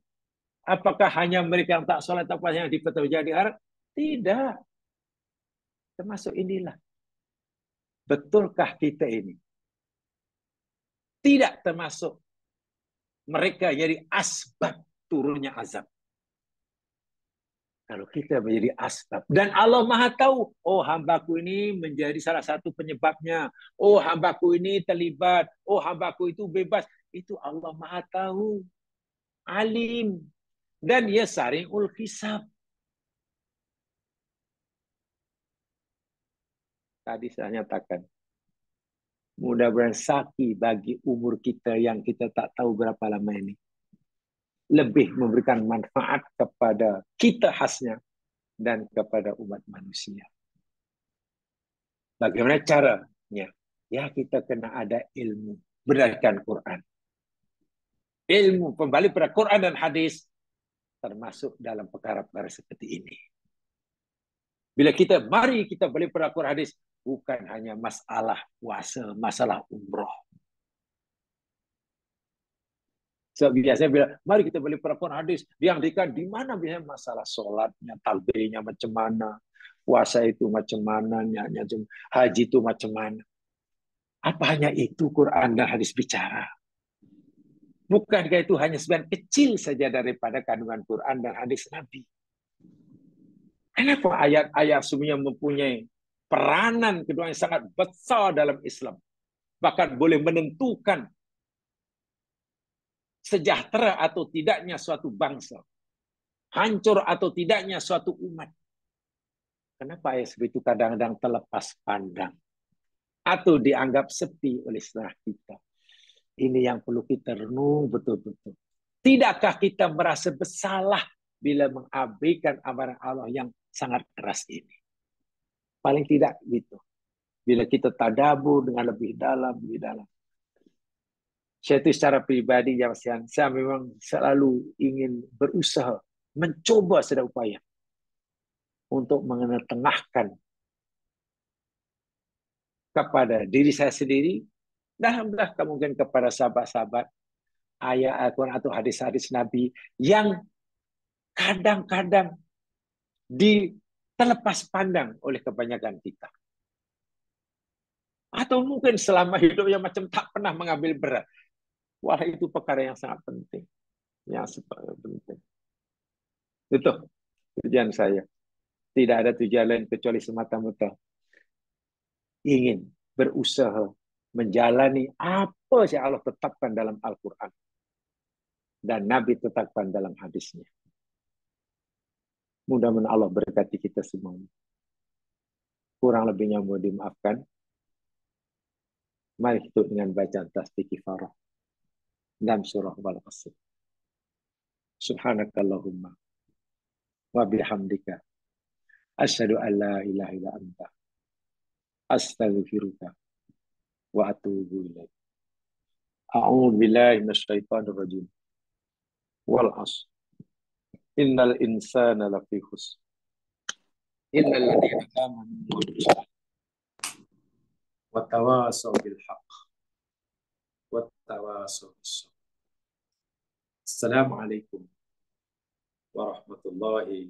apakah hanya mereka yang tak sholat tak puasa yang dipertanggungjawabkan di akhirat? Tidak. Termasuk inilah. Betulkah kita ini? Tidak termasuk mereka jadi asbab turunnya azab. Kalau kita menjadi asbab. Dan Allah Maha tahu. Oh, hambaku ini menjadi salah satu penyebabnya. Oh, hambaku ini terlibat. Oh, hambaku itu bebas. Itu Allah Maha tahu. Alim. Dan ia sari'ul hisab. Tadi saya nyatakan. Mudah-mudahan saki bagi umur kita yang kita tak tahu berapa lama ini. Lebih memberikan manfaat kepada kita khasnya dan kepada umat manusia. Bagaimana caranya? Ya, kita kena ada ilmu berdasarkan Quran. Ilmu kembali pada Quran dan hadis termasuk dalam perkara-perkara seperti ini. Bila mari kita balik pada Quran hadis, bukan hanya masalah puasa, masalah umroh. So, biasanya bila mari kita balik pada Quran hadis, diangdikan di mana biasanya masalah sholatnya, takbirnya macam mana, puasa itu macam mana, haji itu macam mana. Apa hanya itu Quran dan hadis bicara? Bukankah itu hanya sebagian kecil saja daripada kandungan Quran dan hadis Nabi? Kenapa ayat-ayat semuanya mempunyai peranan kedua yang sangat besar dalam Islam? Bahkan boleh menentukan sejahtera atau tidaknya suatu bangsa. Hancur atau tidaknya suatu umat. Kenapa ayat seperti itu kadang-kadang terlepas pandang? Atau dianggap sepi oleh setelah kita? Ini yang perlu kita renung betul-betul. Tidakkah kita merasa bersalah bila mengabaikan amaran Allah yang sangat keras ini? Paling tidak gitu. Bila kita tadabbur dengan lebih dalam, lebih dalam. Saya itu secara pribadi, saya memang selalu ingin berusaha, mencoba sedaya upaya untuk mengetengahkan kepada diri saya sendiri, dan alhamdulillah mungkin kepada sahabat-sahabat, ayat Al-Quran atau hadis-hadis Nabi yang kadang-kadang terlepas pandang oleh kebanyakan kita. Atau mungkin selama hidupnya macam tak pernah mengambil berat. Wah, itu perkara yang sangat penting. Yang sangat penting. Itu tujuan saya. Tidak ada tujuan lain kecuali semata-mata ingin berusaha menjalani apa yang Allah tetapkan dalam Al-Quran. Dan Nabi tetapkan dalam hadisnya. Mudah-mudahan Allah berkati kita semuanya. Kurang lebihnya mohon dimaafkan. Mari kita dengan bacaan tasbih kifarah dalam surah Al-Qasr. Subhanakallahumma wa bihamdika asyhadu an la ilaha illa anta astaghfiruka wa atubu ilaik. A'udzu billahi minasyaitonir rajim. Wal 'ashr. Innal insana lafi khusr. Illal ladzina amanu wa tawasaw bil haqq wa tawasaw bis sabr. Assalamualaikum warahmatullahi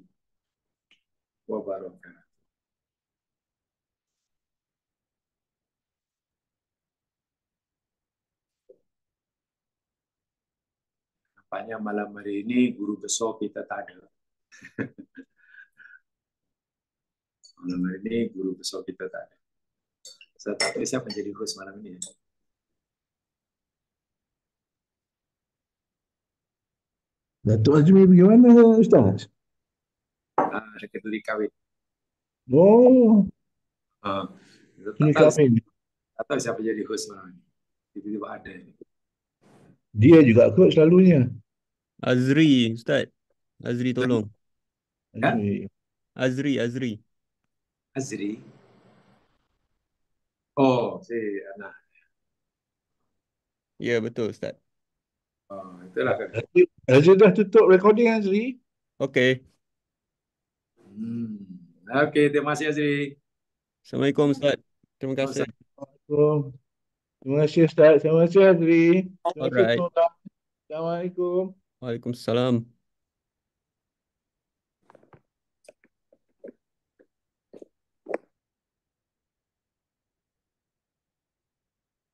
wabarakatuh. Nampaknya malam hari ini guru besok kita tak ada. Malam hari ini guru besok kita tak ada. Saya tak tahu siapa menjadi host malam ini. Datuk Azmi pergi mana, Ustaz? Ketulik kawin. Oh, Tak ini tahu, kami. tak tahu siapa jadi host malam ini. Tiba-tiba ada. Dia juga kot selalunya. Azri, Ustaz. Azri tolong. Ya? Azmi. Azri. Azri. Oh, si Ana. Ya, betul, Ustaz. Oh, itulah kan. Azri dah tutup recording, Azri. Okey. Oke, terima kasih Azri. Assalamualaikum, Ustaz. Terima kasih. Assalamualaikum. Terima kasih, Ustaz. Terima kasih, Azri. Terima kasih, Alright. Tuan. Assalamualaikum. Waalaikumsalam.